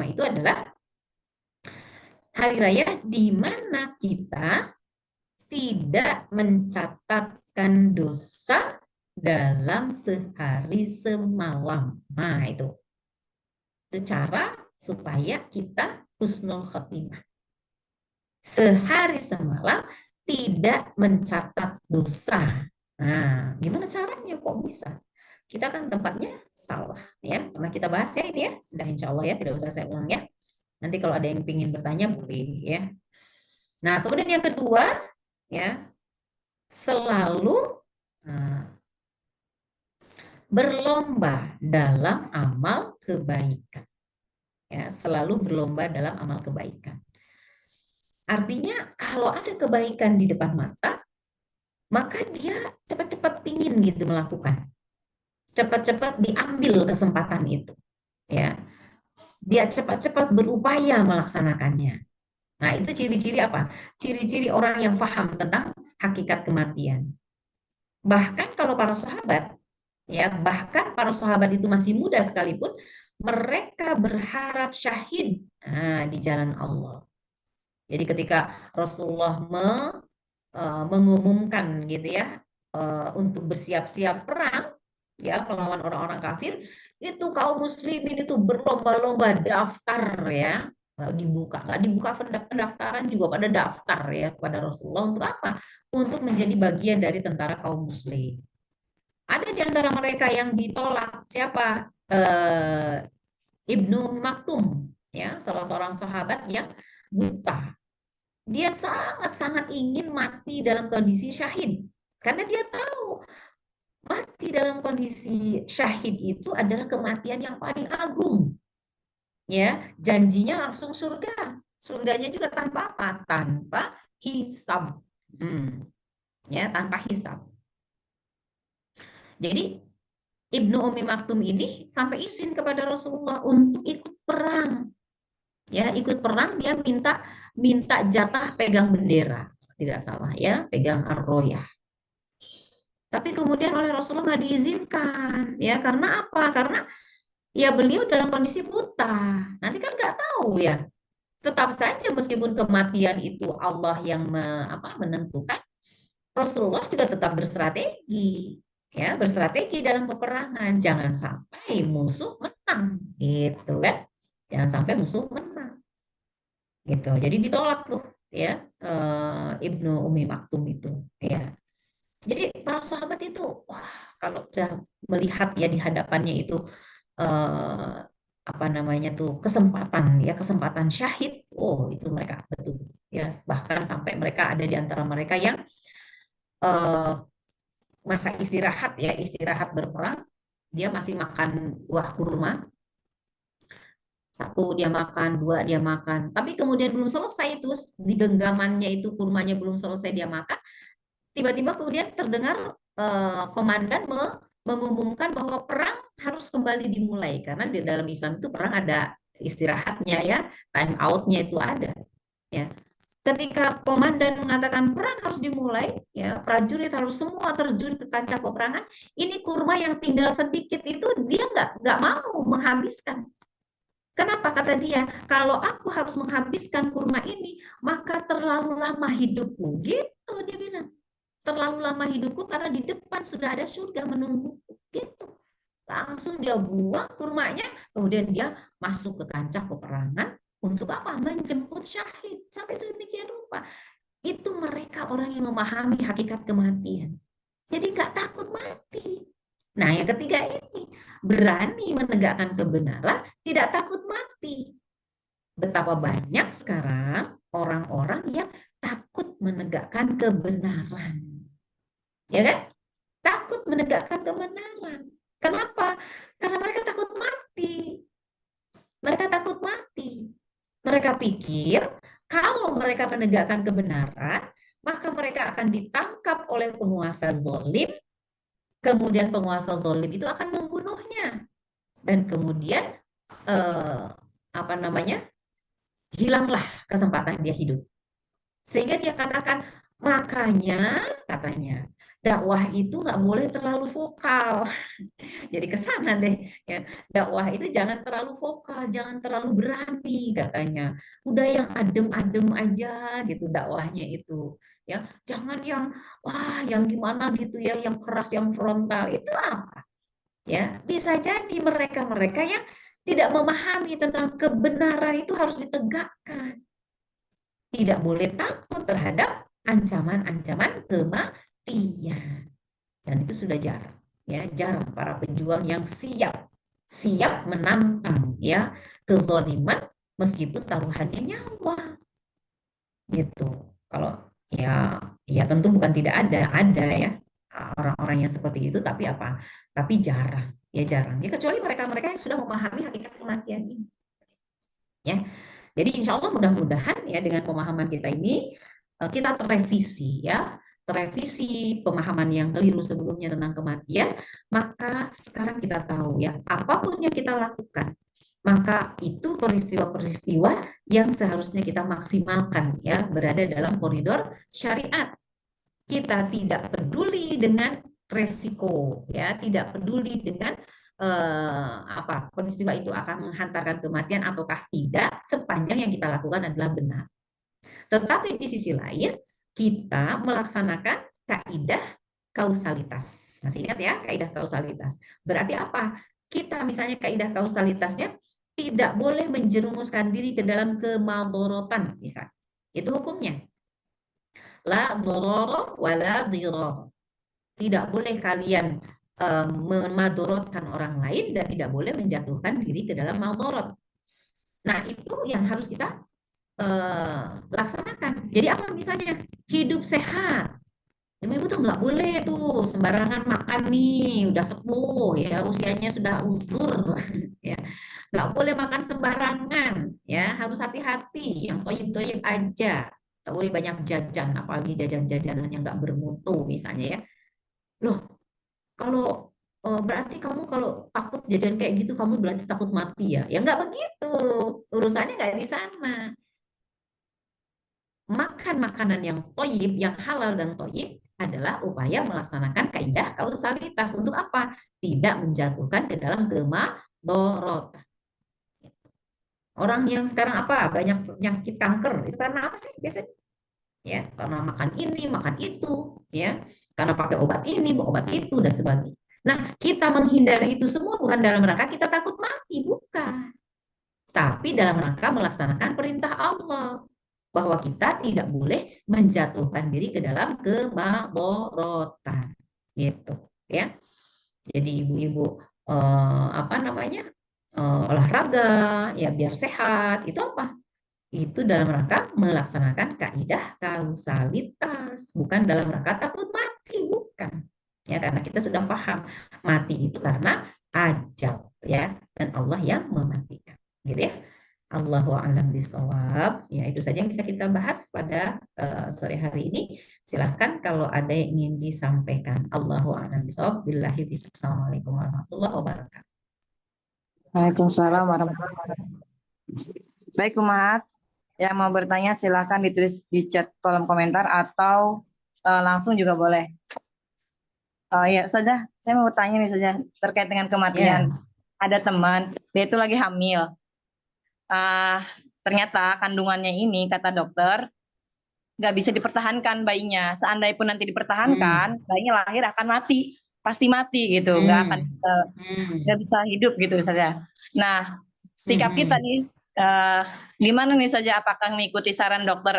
Speaker 2: itu adalah hari raya di mana kita tidak mencatatkan dosa dalam sehari semalam. Nah, itu cara supaya kita husnul khotimah. Sehari semalam tidak mencatat dosa. Nah, gimana caranya kok bisa? Kita kan tempatnya salah ya. Pernah kita bahas ya ini ya. Sudah insya Allah ya, tidak usah saya ulang ya. Nanti kalau ada yang ingin bertanya boleh ya. Nah, kemudian yang kedua ya, selalu berlomba dalam amal kebaikan. Ya, selalu berlomba dalam amal kebaikan. Artinya kalau ada kebaikan di depan mata, maka dia cepat-cepat pingin gitu melakukan. Cepat-cepat diambil kesempatan itu. Ya. dia cepat-cepat berupaya melaksanakannya. Nah, itu ciri-ciri apa? Ciri-ciri orang yang paham tentang hakikat kematian. Bahkan kalau para sahabat, ya, bahkan para sahabat itu masih muda sekalipun, mereka berharap syahid di jalan Allah. Jadi ketika Rasulullah mengumumkan gitu ya, untuk bersiap-siap perang ya melawan orang-orang kafir, itu kaum muslimin itu berlomba-lomba daftar ya, nggak dibuka pendaftaran juga, pada daftar ya kepada Rasulullah untuk apa? Untuk menjadi bagian dari tentara kaum muslim. Ada di antara mereka yang ditolak, siapa? Ibnu Maktum ya, salah seorang sahabat yang buta. Dia sangat-sangat ingin mati dalam kondisi syahid karena dia tahu mati dalam kondisi syahid itu adalah kematian yang paling agung. Ya, janjinya langsung surga. Surganya juga tanpa apa? Tanpa hisab. Ya, tanpa hisab. Jadi Ibnu Umi Maktum ini sampai izin kepada Rasulullah untuk ikut perang. Ya, ikut perang, dia minta jatah pegang bendera, tidak salah ya, pegang ar-royah. Tapi kemudian oleh Rasulullah nggak diizinkan, ya karena apa? Karena ya beliau dalam kondisi buta. Nanti kan nggak tahu ya. Tetap saja meskipun kematian itu Allah yang menentukan, Rasulullah juga tetap berstrategi, ya berstrategi dalam peperangan. Jangan sampai musuh menang, gitu kan? Jangan sampai musuh menang, gitu. Jadi ditolak tuh, ya Ibnu Umi Maktum itu, ya. Jadi para sahabat itu, wah, kalau sudah melihat ya di hadapannya itu eh, apa namanya tuh kesempatan syahid, oh itu mereka betul ya, bahkan sampai mereka ada di antara mereka yang eh, masa istirahat berperang, dia masih makan buah kurma, satu dia makan, dua dia makan, tapi kemudian belum selesai itu di genggamannya itu kurmanya belum selesai dia makan, tiba-tiba kemudian terdengar komandan mengumumkan bahwa perang harus kembali dimulai, karena di dalam Islam itu perang ada istirahatnya ya, time outnya itu ada ya. Ketika komandan mengatakan perang harus dimulai, ya prajurit harus semua terjun ke kancah peperangan. Ini kurma yang tinggal sedikit itu dia nggak mau menghabiskan. Kenapa kata dia? Kalau aku harus menghabiskan kurma ini, maka terlalu lama hidupku. Gitu dia bilang. Terlalu lama hidupku karena di depan sudah ada surga menunggu. Gitu. Langsung dia buang kurmanya, kemudian dia masuk ke kancah peperangan untuk apa? Menjemput syahid. Sampai sedemikian rupa. Itu mereka orang yang memahami hakikat kematian. Jadi nggak takut mati. Nah, yang ketiga ini, berani menegakkan kebenaran, tidak takut mati. Betapa banyak sekarang orang-orang yang takut menegakkan kebenaran. Ya kan? Takut menegakkan kebenaran. Kenapa? Karena mereka takut mati. Mereka takut mati. Mereka pikir kalau mereka menegakkan kebenaran, maka mereka akan ditangkap oleh penguasa zalim, kemudian penguasa zalim itu akan membunuhnya, dan kemudian apa namanya, hilanglah kesempatan dia hidup. Sehingga dia katakan, makanya katanya dakwah itu nggak boleh terlalu vokal. Jadi kesana deh ya, dakwah itu jangan terlalu vokal, jangan terlalu berani katanya. Udah yang adem-adem aja gitu dakwahnya itu. Ya, jangan yang wah yang gimana gitu ya, yang keras, yang frontal. Itu apa? Ya, bisa jadi mereka-mereka yang tidak memahami tentang kebenaran itu harus ditegakkan. Tidak boleh takut terhadap ancaman-ancaman kematian. Dan itu sudah jarang. Ya, jarang para pejuang yang siap menantang ya kezaliman meskipun taruhannya nyawa. Gitu. Kalau ya tentu bukan tidak ada ya orang-orang yang seperti itu, tapi apa? Tapi jarang, ya jarang. Ya kecuali mereka-mereka yang sudah memahami hakikat kematian ini. Ya. Jadi insya Allah mudah-mudahan ya dengan pemahaman kita ini kita terrevisi ya, terrevisi pemahaman yang keliru sebelumnya tentang kematian, maka sekarang kita tahu ya apapun yang kita lakukan, maka itu peristiwa-peristiwa yang seharusnya kita maksimalkan ya, berada dalam koridor syariat. Kita tidak peduli dengan resiko ya, tidak peduli dengan apa peristiwa itu akan menghantarkan kematian ataukah tidak, sepanjang yang kita lakukan adalah benar. Tetapi di sisi lain kita melaksanakan kaidah kausalitas. Masih ingat ya kaidah kausalitas? Berarti apa? Kita misalnya kaidah kausalitasnya tidak boleh menjerumuskan diri ke dalam kemadorotan, misalnya. Itu hukumnya. La dororo wala diroro. Tidak boleh kalian memadorotkan orang lain dan tidak boleh menjatuhkan diri ke dalam madorot. Nah, itu yang harus kita laksanakan. Jadi apa misalnya? Hidup sehat. Ibu-ibu tuh nggak boleh tuh sembarangan makan nih, udah sepuh ya, usianya sudah uzur ya. Nggak boleh makan sembarangan ya, harus hati-hati, yang toyib-toyib aja. Nggak boleh banyak jajan, apalagi jajan-jajanan yang nggak bermutu misalnya ya. Loh, kalau berarti kamu kalau takut jajan kayak gitu, kamu berarti takut mati ya? Ya nggak begitu, urusannya nggak di sana. Makan makanan yang toyib, yang halal dan toyib adalah upaya melaksanakan kaidah kausalitas. Untuk apa? Tidak menjatuhkan ke dalam kemadorotan. Orang yang sekarang apa? Banyak penyakit kanker. Itu karena apa sih biasanya? Ya, karena makan ini, makan itu, ya. Karena pakai obat ini, obat itu dan sebagainya. Nah, kita menghindari itu semua bukan dalam rangka kita takut mati, bukan. Tapi dalam rangka melaksanakan perintah Allah, bahwa kita tidak boleh menjatuhkan diri ke dalam kemadorotan, gitu ya. Jadi ibu-ibu apa namanya olahraga ya biar sehat, itu apa? Itu dalam rangka melaksanakan kaidah kausalitas, bukan dalam rangka takut mati, bukan. Ya, karena kita sudah paham mati itu karena ajal ya, dan Allah yang mematikan, gitu ya. Allahu a'lam bishawab. Ya, itu saja yang bisa kita bahas pada sore hari ini. Silahkan kalau ada yang ingin disampaikan. Allahu a'lam bishawab. Billahi taufiq. Assalamualaikum warahmatullahi wabarakatuh.
Speaker 1: Waalaikumsalam warahmatullahi wabarakatuh. Baik, Umat. Yang mau bertanya silahkan ditulis di chat kolom komentar atau langsung juga boleh. Ya, saja. Saya mau bertanya nih saja terkait dengan kematian. Ada teman, dia itu lagi hamil. Ternyata kandungannya ini kata dokter nggak bisa dipertahankan bayinya. Seandainya pun nanti dipertahankan, bayinya lahir akan mati, pasti mati gitu, nggak akan nggak bisa hidup gitu saja. Nah, sikap kita nih gimana nih saja? Apakah mengikuti saran dokter?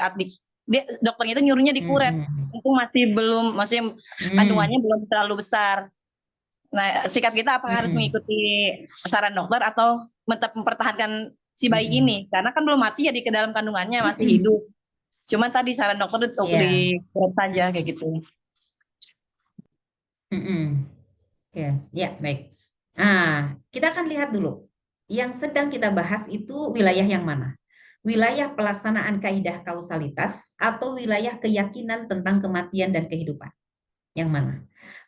Speaker 1: Dokternya itu nyuruhnya dikuret, itu masih belum, maksudnya kandungannya belum terlalu besar. Nah, sikap kita apakah harus mengikuti saran dokter atau tetap mempertahankan si bayi ini? Karena kan belum mati ya, di dalam kandungannya masih hidup. Cuma tadi saran dokter untuk dikuret saja kayak gitu.
Speaker 2: Ya, baik. Kita akan lihat dulu. Yang sedang kita bahas itu wilayah yang mana? Wilayah pelaksanaan kaidah kausalitas atau wilayah keyakinan tentang kematian dan kehidupan? Yang mana?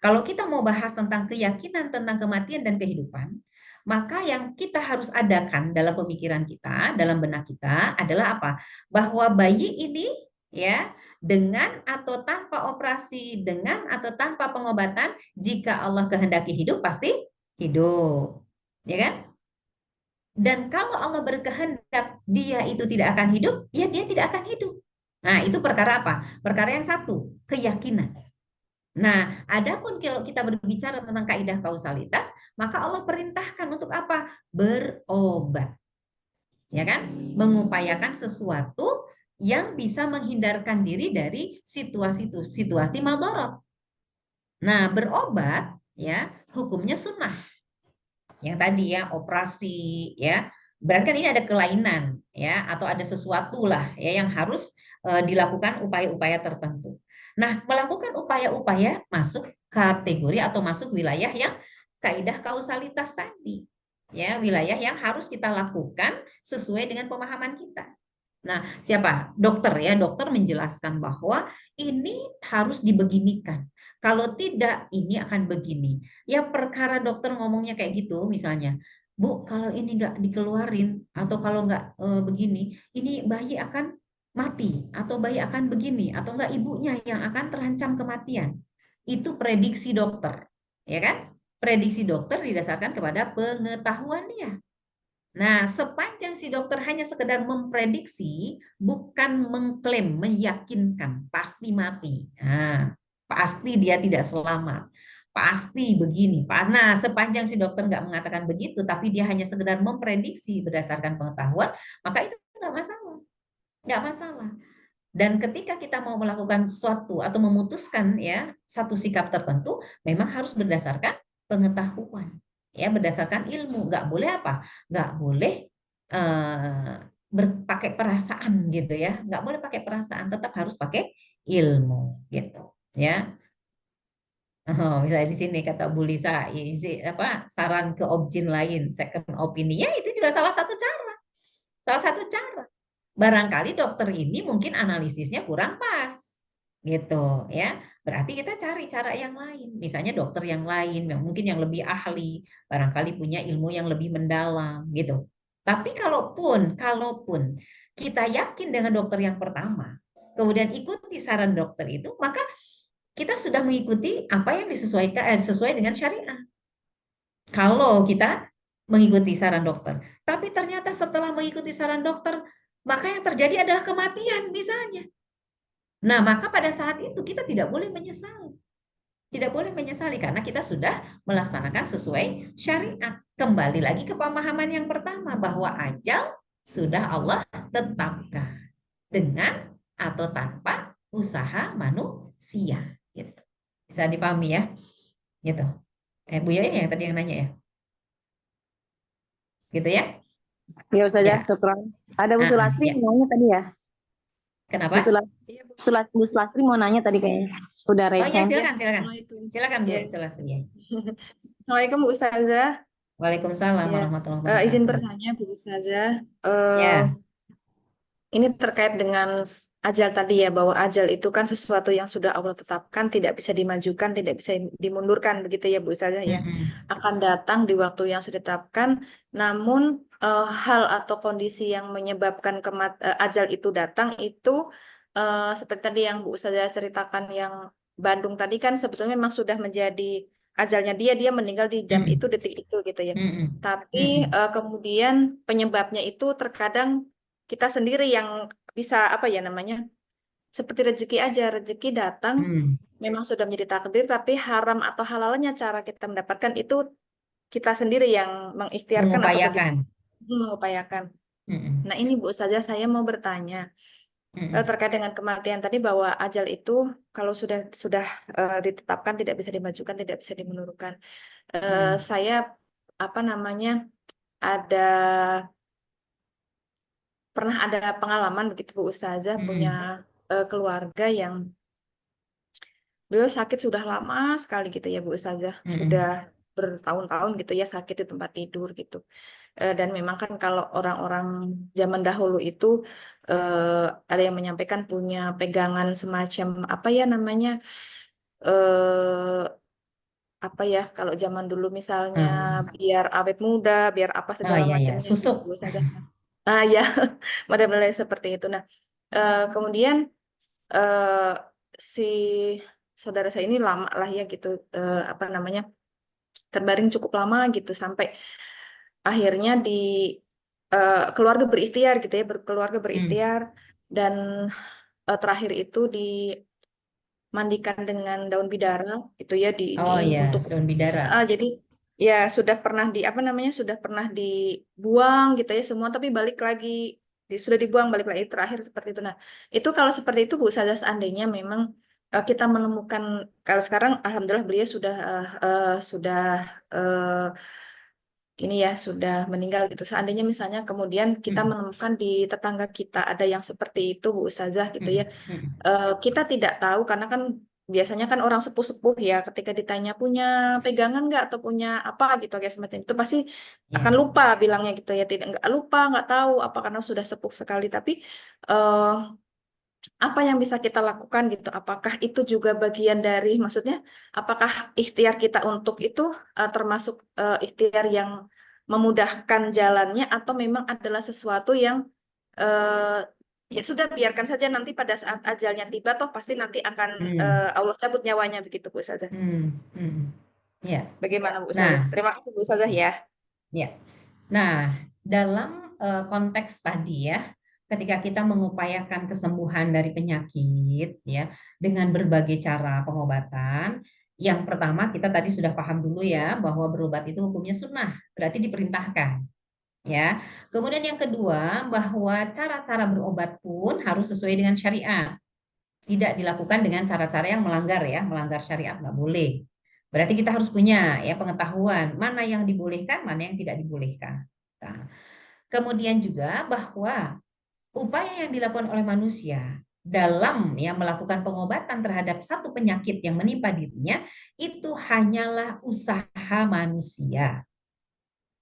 Speaker 2: Kalau kita mau bahas tentang keyakinan tentang kematian dan kehidupan, maka yang kita harus adakan dalam pemikiran kita, dalam benak kita adalah apa? Bahwa bayi ini ya, dengan atau tanpa operasi, dengan atau tanpa pengobatan, jika Allah kehendaki hidup pasti hidup. Ya kan? Dan kalau Allah berkehendak dia itu tidak akan hidup, ya dia tidak akan hidup. Nah, itu perkara apa? Perkara yang satu, keyakinan. Nah, adapun kalau kita berbicara tentang kaidah kausalitas, maka Allah perintahkan untuk apa? Berobat. Ya kan? Mengupayakan sesuatu yang bisa menghindarkan diri dari situasi madorot. Nah, berobat ya, hukumnya sunnah. Yang tadi ya, operasi ya. Berarti kan ini ada kelainan ya, atau ada sesuatu lah ya yang harus dilakukan upaya-upaya tertentu. Nah, melakukan upaya-upaya masuk kategori atau masuk wilayah yang kaidah kausalitas tadi. Ya, wilayah yang harus kita lakukan sesuai dengan pemahaman kita. Nah, siapa? Dokter ya, dokter menjelaskan bahwa ini harus dibeginikan. Kalau tidak, ini akan begini. Ya, perkara dokter ngomongnya kayak gitu, misalnya, Bu, kalau ini nggak dikeluarin atau kalau nggak begini, ini bayi akan mati atau bayi akan begini atau enggak ibunya yang akan terancam kematian. Itu prediksi dokter, ya kan? Prediksi dokter didasarkan kepada pengetahuannya. Nah, sepanjang si dokter hanya sekedar memprediksi, bukan mengklaim, meyakinkan, pasti mati. Nah, pasti dia tidak selamat. Pasti begini. Nah, sepanjang si dokter nggak mengatakan begitu, tapi dia hanya sekedar memprediksi berdasarkan pengetahuan, maka itu nggak masalah. Nggak masalah. Dan ketika kita mau melakukan sesuatu atau memutuskan ya satu sikap tertentu, memang harus berdasarkan pengetahuan, ya berdasarkan ilmu. Nggak boleh apa? Nggak boleh berpakai perasaan gitu ya. Nggak boleh pakai perasaan, tetap harus pakai ilmu gitu, ya. Oh, misalnya di sini kata Bu Lisa, saran ke objin lain, second opinion, ya itu juga salah satu cara. Salah satu cara. Barangkali dokter ini mungkin analisisnya kurang pas, gitu ya. Berarti kita cari cara yang lain. Misalnya dokter yang lain, yang mungkin yang lebih ahli, barangkali punya ilmu yang lebih mendalam, gitu. Tapi kalaupun kita yakin dengan dokter yang pertama, kemudian ikuti saran dokter itu, maka kita sudah mengikuti apa yang disesuaikan sesuai dengan syariah. Kalau kita mengikuti saran dokter, tapi ternyata setelah mengikuti saran dokter, maka yang terjadi adalah kematian misalnya. Nah, maka pada saat itu kita tidak boleh menyesali. Tidak boleh menyesali karena kita sudah melaksanakan sesuai syariat. Kembali lagi ke pemahaman yang pertama bahwa ajal sudah Allah tetapkan dengan atau tanpa usaha manusia. Gitu. Bisa dipahami ya? Gitu. Bu Yoyo yang tadi yang nanya ya? Gitu ya?
Speaker 4: Ya Ustazah,
Speaker 2: Ya.
Speaker 4: syukron. Ada Bu Sulatri
Speaker 2: Ya.
Speaker 4: maunya tadi ya?
Speaker 2: Kenapa?
Speaker 4: Bu Sulatri mau nanya tadi kayaknya. Udah
Speaker 2: Oh
Speaker 4: raise
Speaker 2: ya,
Speaker 4: hand.
Speaker 2: silakan.
Speaker 3: Assalamualaikum.
Speaker 2: Silakan Bu,
Speaker 3: Ya.
Speaker 2: silakan ya.
Speaker 3: Assalamualaikum Bu Ustazah.
Speaker 2: Waalaikumsalam
Speaker 3: Ya.
Speaker 2: warahmatullahi
Speaker 3: Izin
Speaker 2: wabarakatuh.
Speaker 3: bertanya Bu Ustazah.
Speaker 2: Ya.
Speaker 3: Ini terkait dengan ajal tadi ya, bahwa ajal itu kan sesuatu yang sudah Allah tetapkan, tidak bisa dimajukan, tidak bisa dimundurkan, begitu ya Bu Ustazah ya. Akan datang di waktu yang sudah ditetapkan, namun hal atau kondisi yang menyebabkan ajal itu datang itu seperti tadi yang Bu Ustazah ceritakan yang Bandung tadi kan sebetulnya memang sudah menjadi ajalnya dia meninggal di jam itu, detik itu gitu ya. Tapi kemudian penyebabnya itu terkadang kita sendiri yang bisa apa ya namanya, seperti rezeki aja, rezeki datang memang sudah menjadi takdir, tapi haram atau halalnya cara kita mendapatkan itu kita sendiri yang mengikhtiarkan atau
Speaker 2: Mengupayakan.
Speaker 3: mengupayakan. Nah ini Bu Ustazah, saya mau bertanya terkait dengan kematian tadi, bahwa ajal itu kalau sudah ditetapkan tidak bisa dimajukan, tidak bisa dimundurkan. Saya apa namanya pernah ada pengalaman begitu Bu Ustazah, punya keluarga yang beliau sakit sudah lama sekali gitu ya Bu Ustazah, sudah bertahun-tahun gitu ya sakit di tempat tidur gitu. Dan memang kan kalau orang-orang zaman dahulu itu ada yang menyampaikan punya pegangan semacam apa ya namanya, eh apa ya, kalau zaman dulu misalnya biar awet muda, biar apa
Speaker 2: Oh
Speaker 3: segala
Speaker 2: iya ya,
Speaker 3: macamnya gitu
Speaker 2: susuk.
Speaker 3: Bu Ustazah. Ya, model-model seperti itu. Nah, kemudian eh, si saudara saya ini lama lah ya gitu, apa namanya, terbaring cukup lama gitu sampai akhirnya keluarga berikhtiar gitu ya, keluarga berikhtiar dan terakhir itu dimandikan dengan daun bidara gitu ya,
Speaker 2: Oh iya,
Speaker 3: untuk
Speaker 2: daun bidara.
Speaker 3: jadi ya sudah pernah apa namanya, sudah pernah dibuang gitu ya semua, tapi balik lagi sudah dibuang balik lagi terakhir seperti itu. Nah itu kalau seperti itu Bu Ustazah, seandainya memang kita menemukan, kalau sekarang alhamdulillah beliau sudah eh, ini ya sudah meninggal gitu. Seandainya misalnya kemudian kita menemukan di tetangga kita ada yang seperti itu Bu Ustazah gitu ya, kita tidak tahu karena kan biasanya kan orang sepuh-sepuh ya, ketika ditanya punya pegangan nggak atau punya apa gitu guys semacam itu, pasti akan lupa bilangnya gitu ya, tidak nggak lupa, nggak tahu apa karena sudah sepuh sekali. Tapi eh, apa yang bisa kita lakukan gitu? Apakah itu juga bagian dari, maksudnya apakah ikhtiar kita untuk itu termasuk ikhtiar yang memudahkan jalannya atau memang adalah sesuatu yang ya sudah biarkan saja nanti pada saat ajalnya tiba toh pasti nanti akan Allah cabut nyawanya begitu Bu Ustazah.
Speaker 2: Ya.
Speaker 3: Bagaimana Bu Ustazah?
Speaker 2: Nah,
Speaker 3: Terima kasih Bu Ustazah ya.
Speaker 2: ya. Nah, dalam konteks tadi ya, ketika kita mengupayakan kesembuhan dari penyakit ya dengan berbagai cara pengobatan, yang pertama kita tadi sudah paham dulu ya bahwa berobat itu hukumnya sunnah, berarti diperintahkan. Ya, kemudian yang kedua bahwa cara-cara berobat pun harus sesuai dengan syariat, tidak dilakukan dengan cara-cara yang melanggar ya, melanggar syariat nggak boleh. Berarti kita harus punya ya pengetahuan mana yang dibolehkan, mana yang tidak dibolehkan. Nah, kemudian juga bahwa upaya yang dilakukan oleh manusia dalam ya melakukan pengobatan terhadap satu penyakit yang menimpa dirinya itu hanyalah usaha manusia.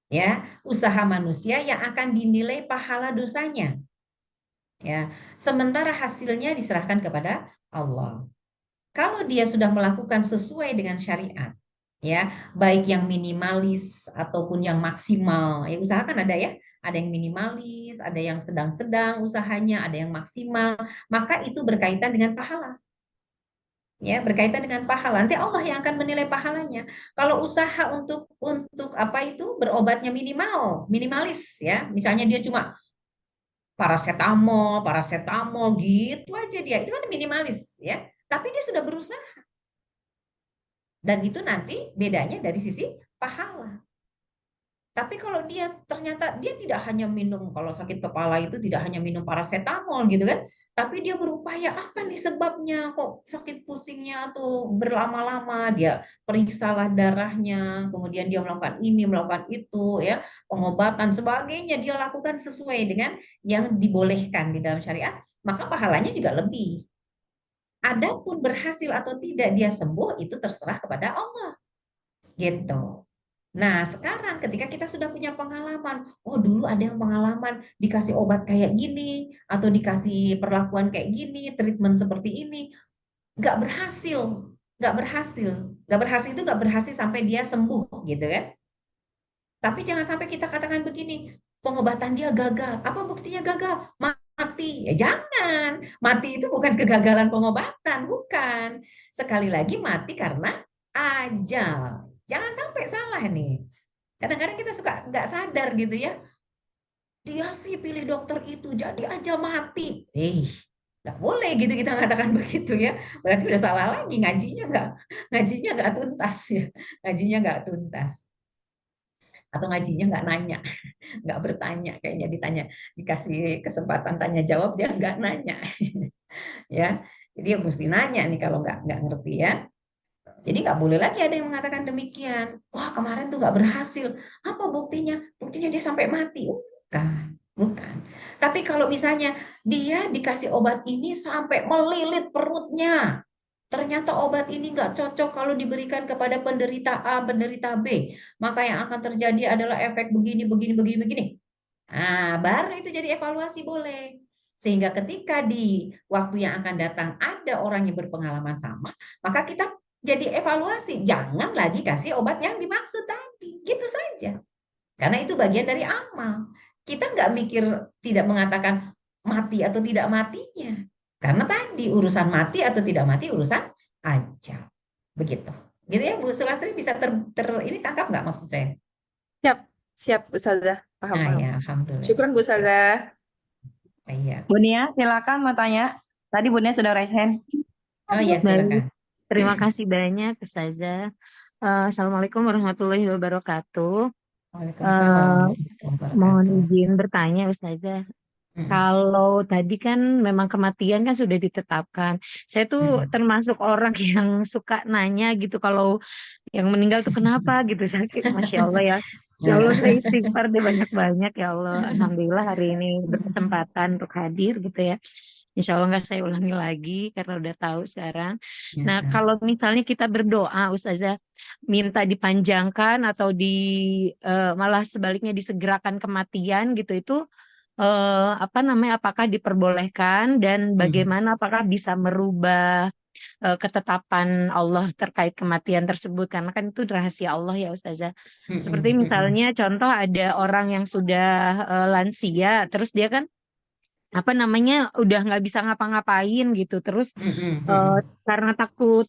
Speaker 2: Ya, usaha manusia yang akan dinilai pahala dosanya. Ya, sementara hasilnya diserahkan kepada Allah. Kalau dia sudah melakukan sesuai dengan syariat, ya, baik yang minimalis ataupun yang maksimal, ya usaha kan ada ya, ada yang minimalis, ada yang sedang-sedang usahanya, ada yang maksimal, maka itu berkaitan dengan pahala. Ya, berkaitan dengan pahala. Nanti Allah yang akan menilai pahalanya. Kalau usaha untuk apa itu berobatnya minimalis ya. Misalnya dia cuma paracetamol gitu aja dia. Itu kan minimalis ya. Tapi dia sudah berusaha. Dan itu nanti bedanya dari sisi pahala. Tapi kalau dia ternyata dia tidak hanya minum, kalau sakit kepala itu tidak hanya minum paracetamol gitu kan, tapi dia berupaya apa nih sebabnya kok sakit pusingnya tuh berlama-lama, dia periksalah darahnya, kemudian dia melakukan ini, melakukan itu ya, pengobatan sebagainya dia lakukan sesuai dengan yang dibolehkan di dalam syariat, maka pahalanya juga lebih. Adapun berhasil atau tidak dia sembuh itu terserah kepada Allah. Gitu. Nah, sekarang ketika kita sudah punya pengalaman, oh dulu ada yang pengalaman dikasih obat kayak gini, atau dikasih perlakuan kayak gini, treatment seperti ini, nggak berhasil, nggak berhasil itu nggak berhasil sampai dia sembuh, gitu kan? Tapi jangan sampai kita katakan begini, pengobatan dia gagal, apa buktinya gagal? Mati, ya jangan, mati itu bukan kegagalan pengobatan, bukan. Sekali lagi mati karena ajal. Jangan sampai salah nih. Kadang-kadang kita suka nggak sadar gitu ya. Dia sih pilih dokter itu, jadi aja mati. Nggak boleh gitu kita mengatakan begitu ya. Berarti udah salah lagi, ngajinya nggak tuntas ya. Ngajinya nggak tuntas. Atau ngajinya nggak nanya, nggak bertanya. Kayaknya ditanya, dikasih kesempatan tanya jawab, dia nggak nanya. Ya, jadi dia mesti nanya nih kalau nggak ngerti ya. Jadi nggak boleh lagi ada yang mengatakan demikian. Wah kemarin tuh nggak berhasil. Apa buktinya? Buktinya dia sampai mati. Bukan. Tapi kalau misalnya dia dikasih obat ini sampai melilit perutnya. Ternyata obat ini nggak cocok kalau diberikan kepada penderita A, penderita B. Maka yang akan terjadi adalah efek begini, begini, begini, begini. Nah, baru itu jadi evaluasi boleh. Sehingga ketika di waktu yang akan datang ada orang yang berpengalaman sama, maka kita jadi evaluasi, jangan lagi kasih obat yang dimaksud tadi, gitu saja. Karena itu bagian dari amal. Kita nggak mikir, tidak mengatakan mati atau tidak matinya. Karena tadi urusan mati atau tidak mati urusan ajal. Begitu. Gitu ya Bu Sulastri, bisa ini tangkap nggak maksud saya?
Speaker 3: Siap Bu Ustazah. Paham.
Speaker 2: Ya, alhamdulillah.
Speaker 3: Syukran Bu Ustazah.
Speaker 2: Iya.
Speaker 4: Bu Nia, silakan mau tanya. Tadi Bu Nia sudah raise hand.
Speaker 2: Oh iya, silakan.
Speaker 5: Terima kasih banyak Ustazah. Assalamualaikum warahmatullahi wabarakatuh.
Speaker 2: Waalaikumsalam.
Speaker 5: Mohon izin bertanya Ustazah. Kalau tadi kan memang kematian kan sudah ditetapkan. Saya tuh termasuk orang yang suka nanya gitu kalau yang meninggal tuh kenapa gitu sakit. Masya Allah ya. Ya Allah saya istighfar deh banyak-banyak ya Allah. Alhamdulillah hari ini berkesempatan untuk hadir gitu ya. Insya Allah nggak saya ulangi lagi karena udah tahu sekarang. Nah kalau misalnya kita berdoa Ustazah minta dipanjangkan atau malah sebaliknya disegerakan kematian gitu itu apakah diperbolehkan dan bagaimana apakah bisa merubah ketetapan Allah terkait kematian tersebut karena kan itu rahasia Allah ya Ustazah. Seperti misalnya contoh ada orang yang sudah lansia terus dia kan apa namanya udah nggak bisa ngapa-ngapain gitu terus karena takut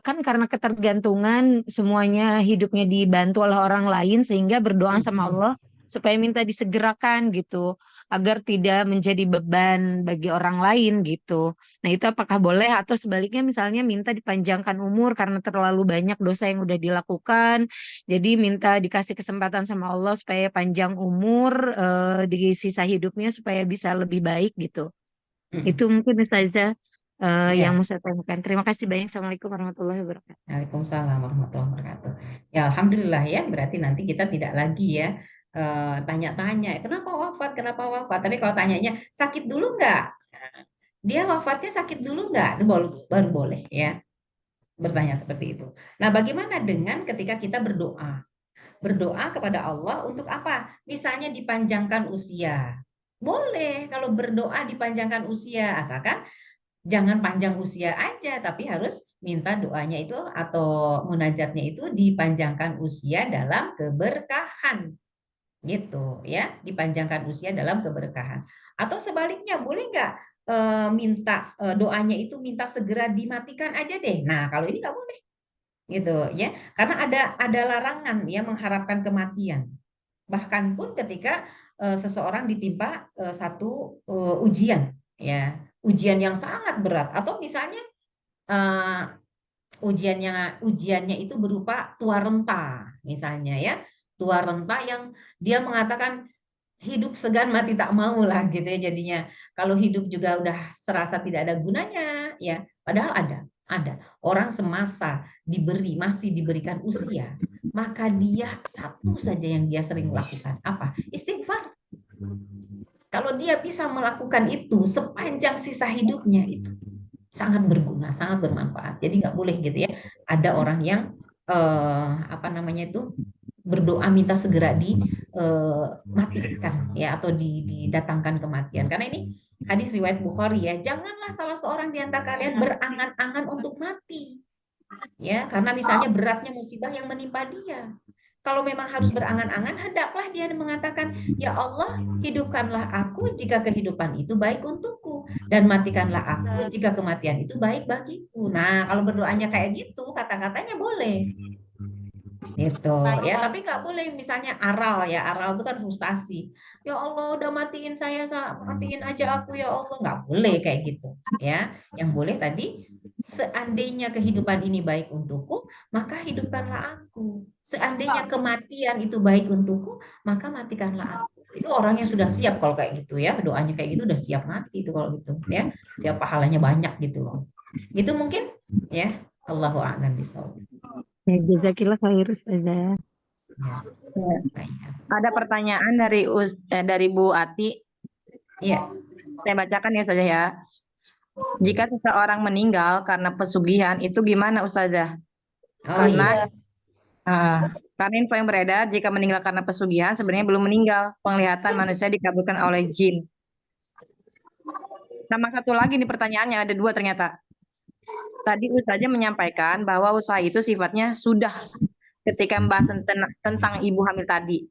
Speaker 5: kan karena ketergantungan semuanya hidupnya dibantu oleh orang lain sehingga berdoa sama Allah supaya minta disegerakan gitu agar tidak menjadi beban bagi orang lain gitu. Nah, itu apakah boleh atau sebaliknya misalnya minta dipanjangkan umur karena terlalu banyak dosa yang udah dilakukan. Jadi minta dikasih kesempatan sama Allah supaya panjang umur di sisa hidupnya supaya bisa lebih baik gitu. Itu mungkin Ustazah yang mau saya tanyakan. Terima kasih banyak. Assalamualaikum warahmatullahi wabarakatuh.
Speaker 2: Waalaikumsalam warahmatullahi wabarakatuh. Ya, alhamdulillah ya. Berarti nanti kita tidak lagi ya tanya-tanya, kenapa wafat, kenapa wafat. Tapi kalau tanyanya sakit dulu nggak? Nah, dia wafatnya sakit dulu nggak? Itu baru boleh ya bertanya seperti itu. Nah, bagaimana dengan ketika kita berdoa? Berdoa kepada Allah untuk apa? Misalnya dipanjangkan usia. Boleh kalau berdoa dipanjangkan usia, asalkan jangan panjang usia aja, tapi harus minta doanya itu atau munajatnya itu dipanjangkan usia dalam keberkahan. Gitu ya, dipanjangkan usia dalam keberkahan. Atau sebaliknya, boleh nggak minta doanya itu minta segera dimatikan aja deh. Nah, kalau ini nggak boleh gitu ya, karena ada larangan ya mengharapkan kematian. Bahkan pun ketika seseorang ditimpa satu ujian ya, ujian yang sangat berat atau misalnya ujiannya itu berupa tua renta misalnya ya, tua renta yang dia mengatakan hidup segan mati tak mau lah gitu ya jadinya. Kalau hidup juga udah serasa tidak ada gunanya ya, padahal ada orang semasa masih diberikan usia, maka dia satu saja yang dia sering lakukan apa? Istighfar. Kalau dia bisa melakukan itu sepanjang sisa hidupnya itu sangat berguna, sangat bermanfaat. Jadi nggak boleh gitu ya. Ada orang yang apa namanya itu berdoa minta segera dimatikan ya atau didatangkan kematian. Karena ini hadis riwayat Bukhari ya. Janganlah salah seorang di antara kalian berangan-angan untuk mati. Ya, karena misalnya beratnya musibah yang menimpa dia. Kalau memang harus berangan-angan, hendaklah dia mengatakan, ya Allah, hidupkanlah aku jika kehidupan itu baik untukku, dan matikanlah aku jika kematian itu baik bagiku. Nah, kalau berdoanya kayak gitu, kata-katanya boleh. Gitu ya, tapi nggak boleh misalnya aral ya, aral itu kan frustasi. Ya Allah, udah matiin saya, matiin aja aku ya Allah, nggak boleh kayak gitu ya. Yang boleh tadi, seandainya kehidupan ini baik untukku, maka hidupkanlah aku. Seandainya kematian itu baik untukku, maka matikanlah aku. Itu orang yang sudah siap kalau kayak gitu ya, doanya kayak gitu udah siap mati itu kalau gitu ya, siap pahalanya banyak gitu loh. Gitu mungkin ya. Allahu a'lam bishawab.
Speaker 5: Ya, jazakillah khair Ustazah.
Speaker 2: Ya. Baik.
Speaker 4: Ada pertanyaan dari Bu Ati.
Speaker 2: Iya.
Speaker 4: Saya bacakan ya Ustazah ya. Jika seseorang meninggal karena pesugihan itu gimana Ustazah?
Speaker 2: Oh,
Speaker 4: Karena
Speaker 2: iya.
Speaker 4: karena info yang beredar jika meninggal karena pesugihan sebenarnya belum meninggal, penglihatan manusia dikabulkan oleh jin. Sama satu lagi nih pertanyaannya, ada dua ternyata. Tadi Ustazah menyampaikan bahwa usaha itu sifatnya sudah ketika membahas tentang ibu hamil tadi.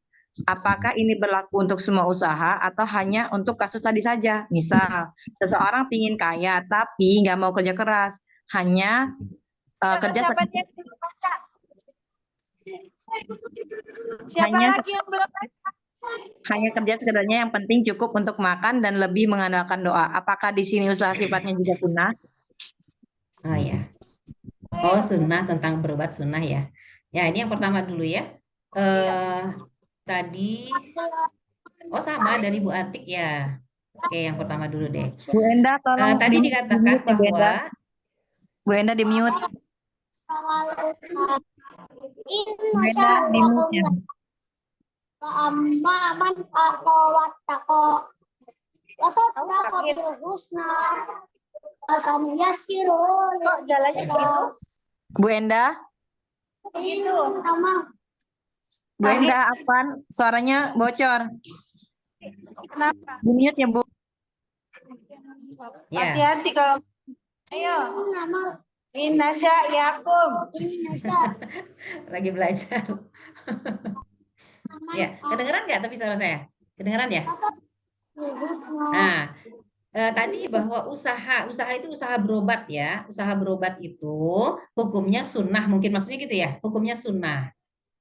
Speaker 4: Apakah ini berlaku untuk semua usaha atau hanya untuk kasus tadi saja? Misal, seseorang ingin kaya tapi nggak mau kerja keras, hanya kerja hanya kerja sekedarnya yang penting cukup untuk makan dan lebih mengandalkan doa. Apakah di sini usaha sifatnya juga sunnah?
Speaker 2: Oh ya. Oh, sunnah, tentang berobat sunnah ya. Ya, ini yang pertama dulu ya. Tadi sama dari Bu Atik ya. Oke, yang pertama dulu deh.
Speaker 4: Bu Enda tolong
Speaker 2: tadi dikatakan bahwa
Speaker 4: Bu Enda di mute. Bu Enda di mute ya. Bu Enda? Bu Enda, apaan? Suaranya bocor.
Speaker 3: Kenapa?
Speaker 4: Di mute ya, Bu.
Speaker 2: ya.
Speaker 3: Hati-hati kalau
Speaker 4: Ayo. Inasya Yakum.
Speaker 2: Lagi belajar. Ya, kedengeran nggak tapi suara saya? Kedengeran ya? Nah, tadi bahwa usaha itu usaha berobat ya. Usaha berobat itu hukumnya sunnah, mungkin maksudnya gitu ya. Hukumnya sunnah.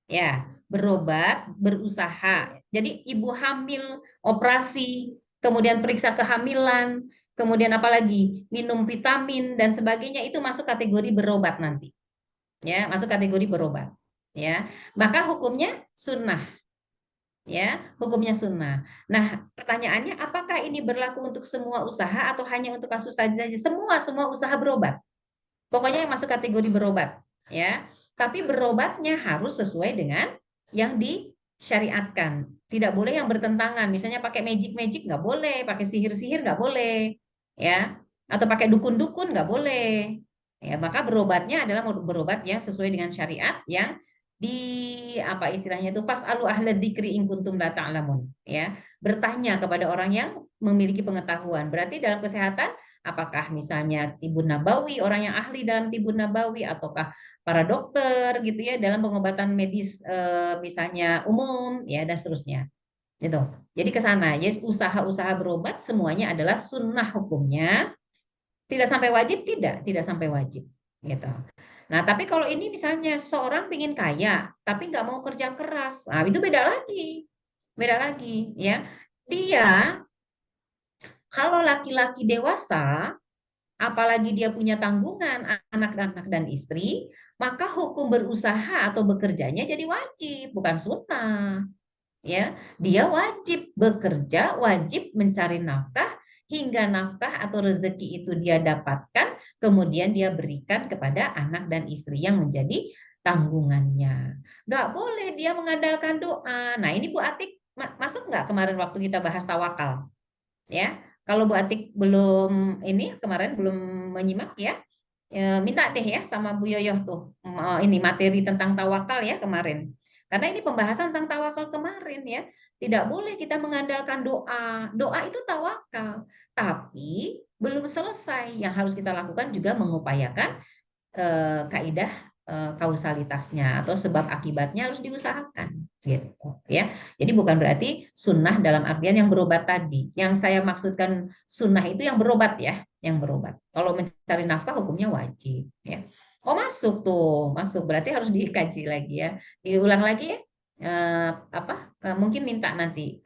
Speaker 2: Ya, berobat, berusaha. Jadi ibu hamil, operasi, kemudian periksa kehamilan, kemudian apalagi minum vitamin dan sebagainya itu masuk kategori berobat nanti. Ya, masuk kategori berobat. Ya, maka hukumnya sunnah. Ya, hukumnya sunnah. Nah, pertanyaannya apakah ini berlaku untuk semua usaha atau hanya untuk kasus saja? Semua usaha berobat. Pokoknya yang masuk kategori berobat, ya. Tapi berobatnya harus sesuai dengan yang disyariatkan. Tidak boleh yang bertentangan. Misalnya pakai magic nggak boleh, pakai sihir-sihir nggak boleh, ya. Atau pakai dukun-dukun nggak boleh. Ya, maka berobatnya adalah berobat yang sesuai dengan syariat yang di apa istilahnya itu fasalu ahla dzikri in kuntum la ta'lamun, ya. Bertanya kepada orang yang memiliki pengetahuan. Berarti dalam kesehatan apakah misalnya tibun nabawi, orang yang ahli dalam tibun nabawi, ataukah para dokter gitu ya dalam pengobatan medis misalnya umum ya dan seterusnya. Gitu. Jadi ke sana, yes, usaha-usaha berobat semuanya adalah sunnah hukumnya. Tidak sampai wajib, tidak sampai wajib. Gitu. Nah, tapi kalau ini misalnya seorang ingin kaya, tapi nggak mau kerja keras, nah, itu beda lagi, ya. Dia kalau laki-laki dewasa apalagi dia punya tanggungan anak-anak dan istri, maka hukum berusaha atau bekerjanya jadi wajib, bukan sunnah. Ya, dia wajib bekerja, wajib mencari nafkah hingga nafkah atau rezeki itu dia dapatkan, kemudian dia berikan kepada anak dan istri yang menjadi tanggungannya. Nggak boleh dia mengandalkan doa. Nah, ini Bu Atik masuk nggak kemarin waktu kita bahas tawakal? Ya, kalau Bu Atik belum ini kemarin belum menyimak ya, minta deh ya sama Bu Yoyoh tuh ini materi tentang tawakal ya kemarin. Karena ini pembahasan tentang tawakal kemarin ya. Tidak boleh kita mengandalkan doa. Doa itu tawakal, tapi belum selesai. Yang harus kita lakukan juga mengupayakan kaidah kausalitasnya atau sebab akibatnya harus diusahakan gitu ya. Jadi bukan berarti sunnah dalam artian yang berobat tadi. Yang saya maksudkan sunnah itu yang berobat ya, yang berobat. Kalau mencari nafkah hukumnya wajib ya. Oh masuk tuh, masuk berarti harus dikaji lagi ya. Diulang lagi ya. Mungkin minta nanti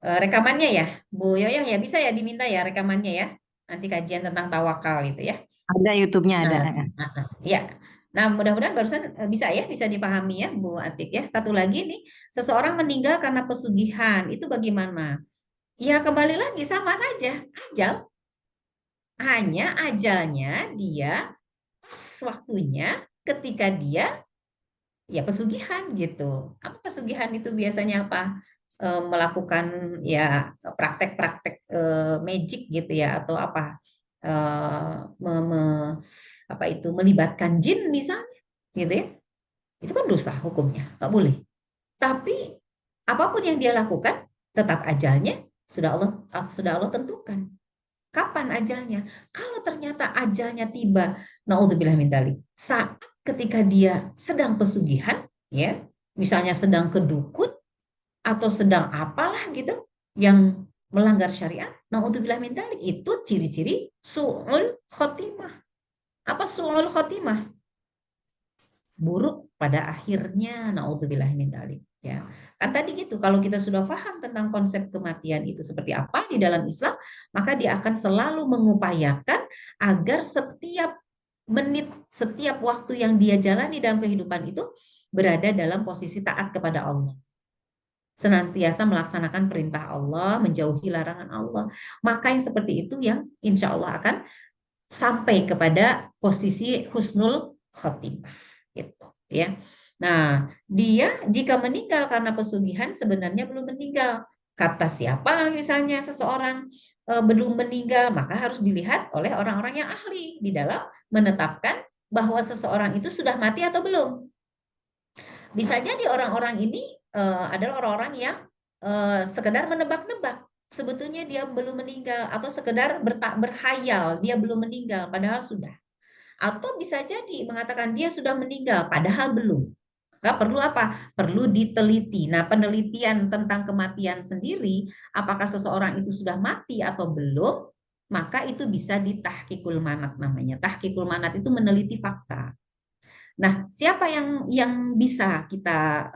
Speaker 2: rekamannya ya, Bu Yoyoh ya bisa ya diminta ya rekamannya ya. Nanti kajian tentang tawakal itu ya.
Speaker 4: Ada YouTube-nya ada.
Speaker 2: Ya. Nah, mudah-mudahan barusan bisa dipahami ya, Bu Atik ya. Satu lagi nih, seseorang meninggal karena pesugihan, itu bagaimana? Ya kembali lagi sama saja, ajal. Hanya ajalnya dia pas waktunya ketika dia ya pesugihan gitu. Apa pesugihan itu biasanya apa? Melakukan ya praktek-praktek magic gitu ya atau apa? Melibatkan jin misalnya gitu ya, itu kan dosa hukumnya, nggak boleh. Tapi apapun yang dia lakukan tetap ajalnya sudah Allah tentukan. Kapan ajalnya? Kalau ternyata ajalnya tiba, naudzubillah min dzalik, saat ketika dia sedang pesugihan ya, misalnya sedang kedukun atau sedang apalah gitu yang melanggar syariat, naudzubillah min dzalik, itu ciri-ciri su'ul khotimah. Apa su'ul khotimah? Buruk pada akhirnya, naudzubillah min dzalik ya. Kan tadi gitu, kalau kita sudah paham tentang konsep kematian itu seperti apa di dalam Islam, maka dia akan selalu mengupayakan agar setiap menit, setiap waktu yang dia jalani dalam kehidupan itu berada dalam posisi taat kepada Allah. Senantiasa melaksanakan perintah Allah, menjauhi larangan Allah. Maka yang seperti itu yang insya Allah akan sampai kepada posisi husnul khotimah gitu ya. Nah, dia jika meninggal karena pesugihan sebenarnya belum meninggal. Kata siapa misalnya seseorang belum meninggal, maka harus dilihat oleh orang-orang yang ahli di dalam menetapkan bahwa seseorang itu sudah mati atau belum. Bisa jadi orang-orang ini adalah orang-orang yang sekedar menebak-nebak sebetulnya dia belum meninggal, atau sekedar berhayal dia belum meninggal padahal sudah. Atau bisa jadi mengatakan dia sudah meninggal padahal belum. Maka perlu apa? Perlu diteliti. Nah, penelitian tentang kematian sendiri, apakah seseorang itu sudah mati atau belum, maka itu bisa ditahqiqul manat namanya. Tahqiqul manat itu meneliti fakta. Nah, siapa yang bisa kita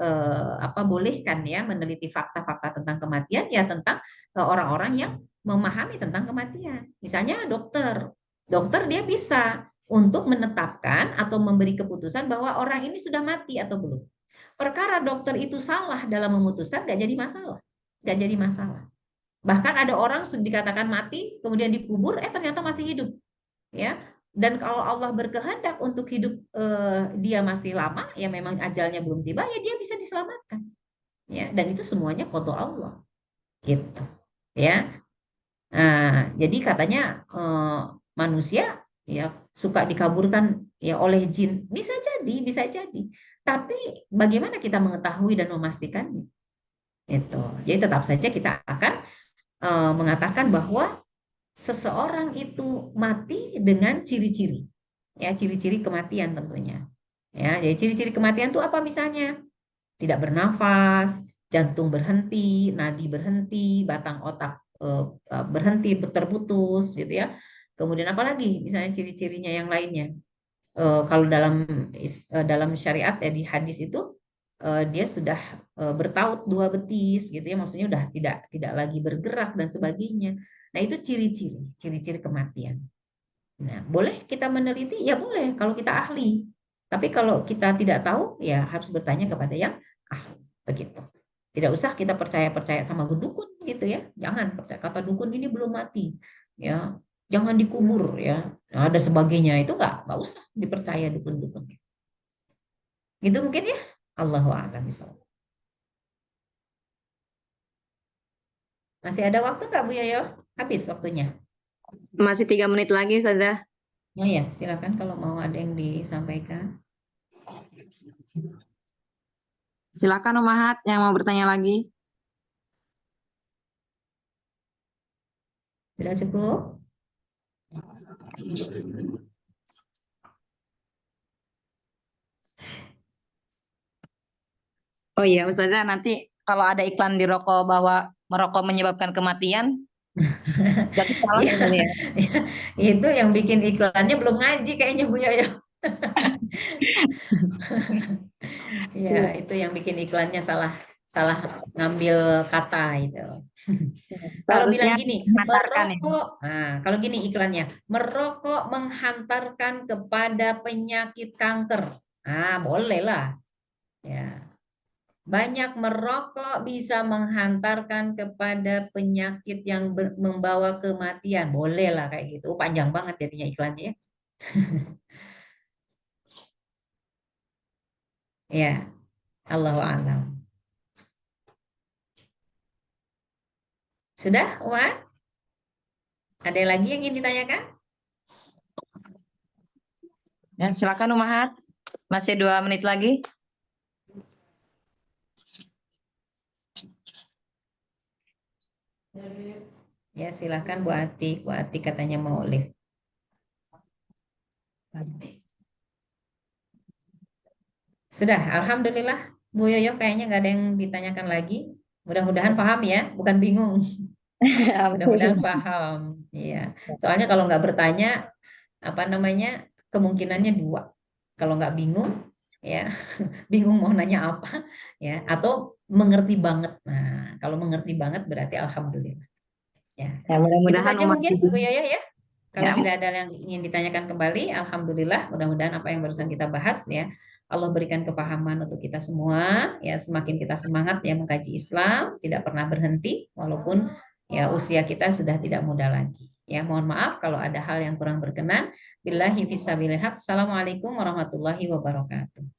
Speaker 2: bolehkan ya meneliti fakta-fakta tentang kematian? Ya tentang orang-orang yang memahami tentang kematian. Misalnya dokter. Dokter dia bisa untuk menetapkan atau memberi keputusan bahwa orang ini sudah mati atau belum. Perkara dokter itu salah dalam memutuskan nggak jadi masalah. Nggak jadi masalah. Bahkan ada orang dikatakan mati, kemudian dikubur, ternyata masih hidup. Ya, dan kalau Allah berkehendak untuk hidup dia masih lama, ya memang ajalnya belum tiba, ya dia bisa diselamatkan. Ya, dan itu semuanya qada Allah. Gitu. Ya. Nah, jadi katanya manusia ya suka dikaburkan ya oleh jin. Bisa jadi, bisa jadi. Tapi bagaimana kita mengetahui dan memastikannya? Itu. Jadi tetap saja kita akan mengatakan bahwa seseorang itu mati dengan ciri-ciri. Ya, ciri-ciri kematian tentunya. Ya, jadi ciri-ciri kematian itu apa misalnya? Tidak bernafas, jantung berhenti, nadi berhenti, batang otak berhenti, terputus gitu ya. Kemudian apa lagi? Misalnya ciri-cirinya yang lainnya. Kalau dalam syariat ya di hadis itu dia sudah bertaut dua betis gitu ya, maksudnya udah tidak lagi bergerak dan sebagainya. Nah, itu ciri-ciri kematian. Nah, boleh kita meneliti? Ya boleh kalau kita ahli. Tapi kalau kita tidak tahu, ya harus bertanya kepada yang ahli. Begitu. Tidak usah kita percaya sama dukun gitu ya. Jangan percaya kata dukun ini belum mati. Ya, jangan dikubur ya. Nah, ada sebagainya itu nggak usah dipercaya dukun-dukun. Gitu mungkin ya. Allahu a'lam bishawab. Masih ada waktu nggak Bu Yoyo? Habis waktunya.
Speaker 4: Masih 3 menit lagi, Ustazah.
Speaker 2: Oh ya, silakan kalau mau ada yang disampaikan.
Speaker 4: Silakan Umahat yang mau bertanya lagi.
Speaker 2: Sudah cukup?
Speaker 4: Oh iya, Ustazah, nanti kalau ada iklan di rokok bahwa merokok menyebabkan kematian, berarti salah
Speaker 2: Ya,
Speaker 4: ini ya.
Speaker 2: itu yang bikin iklannya belum ngaji kayaknya Bu Yoyo. Ya, itu yang bikin iklannya salah ngambil kata itu. Kalau bilang
Speaker 4: Seharusnya
Speaker 2: gini,
Speaker 4: menghantarkan ya.
Speaker 2: merokok, nah kalau gini iklannya, merokok menghantarkan kepada penyakit kanker. Ah, boleh lah. Ya. Banyak merokok bisa menghantarkan kepada penyakit yang membawa kematian. Boleh lah kayak gitu. Panjang banget jadinya iklannya ya. Ya, Allahu a'lam. Sudah, Wan? Ada lagi yang ingin ditanyakan?
Speaker 4: Ya, silakan Umahat. Masih 2 menit lagi.
Speaker 2: Ya, silakan Bu Ati. Bu Ati katanya mau live. Sudah, alhamdulillah. Bu Yoyo kayaknya nggak ada yang ditanyakan lagi. Mudah-mudahan paham ya, bukan bingung. Mudah-mudahan paham. Iya. Soalnya kalau nggak bertanya, kemungkinannya 2. Kalau nggak bingung, ya bingung mau nanya apa, ya, atau mengerti banget. Nah, kalau mengerti banget berarti alhamdulillah. Ya,
Speaker 4: Ya,
Speaker 2: itu
Speaker 4: mudah-mudahan
Speaker 2: saja
Speaker 4: Umahat
Speaker 2: mungkin Bu Yoyo ya. Kalau
Speaker 4: ya.
Speaker 2: tidak ada yang ingin ditanyakan kembali, alhamdulillah. Mudah-mudahan apa yang barusan kita bahas ya, Allah berikan kepahaman untuk kita semua. Ya, semakin kita semangat ya mengkaji Islam, tidak pernah berhenti, walaupun ya usia kita sudah tidak muda lagi. Ya, mohon maaf kalau ada hal yang kurang berkenan. Billahi fisabilillah. Assalamualaikum warahmatullahi wabarakatuh.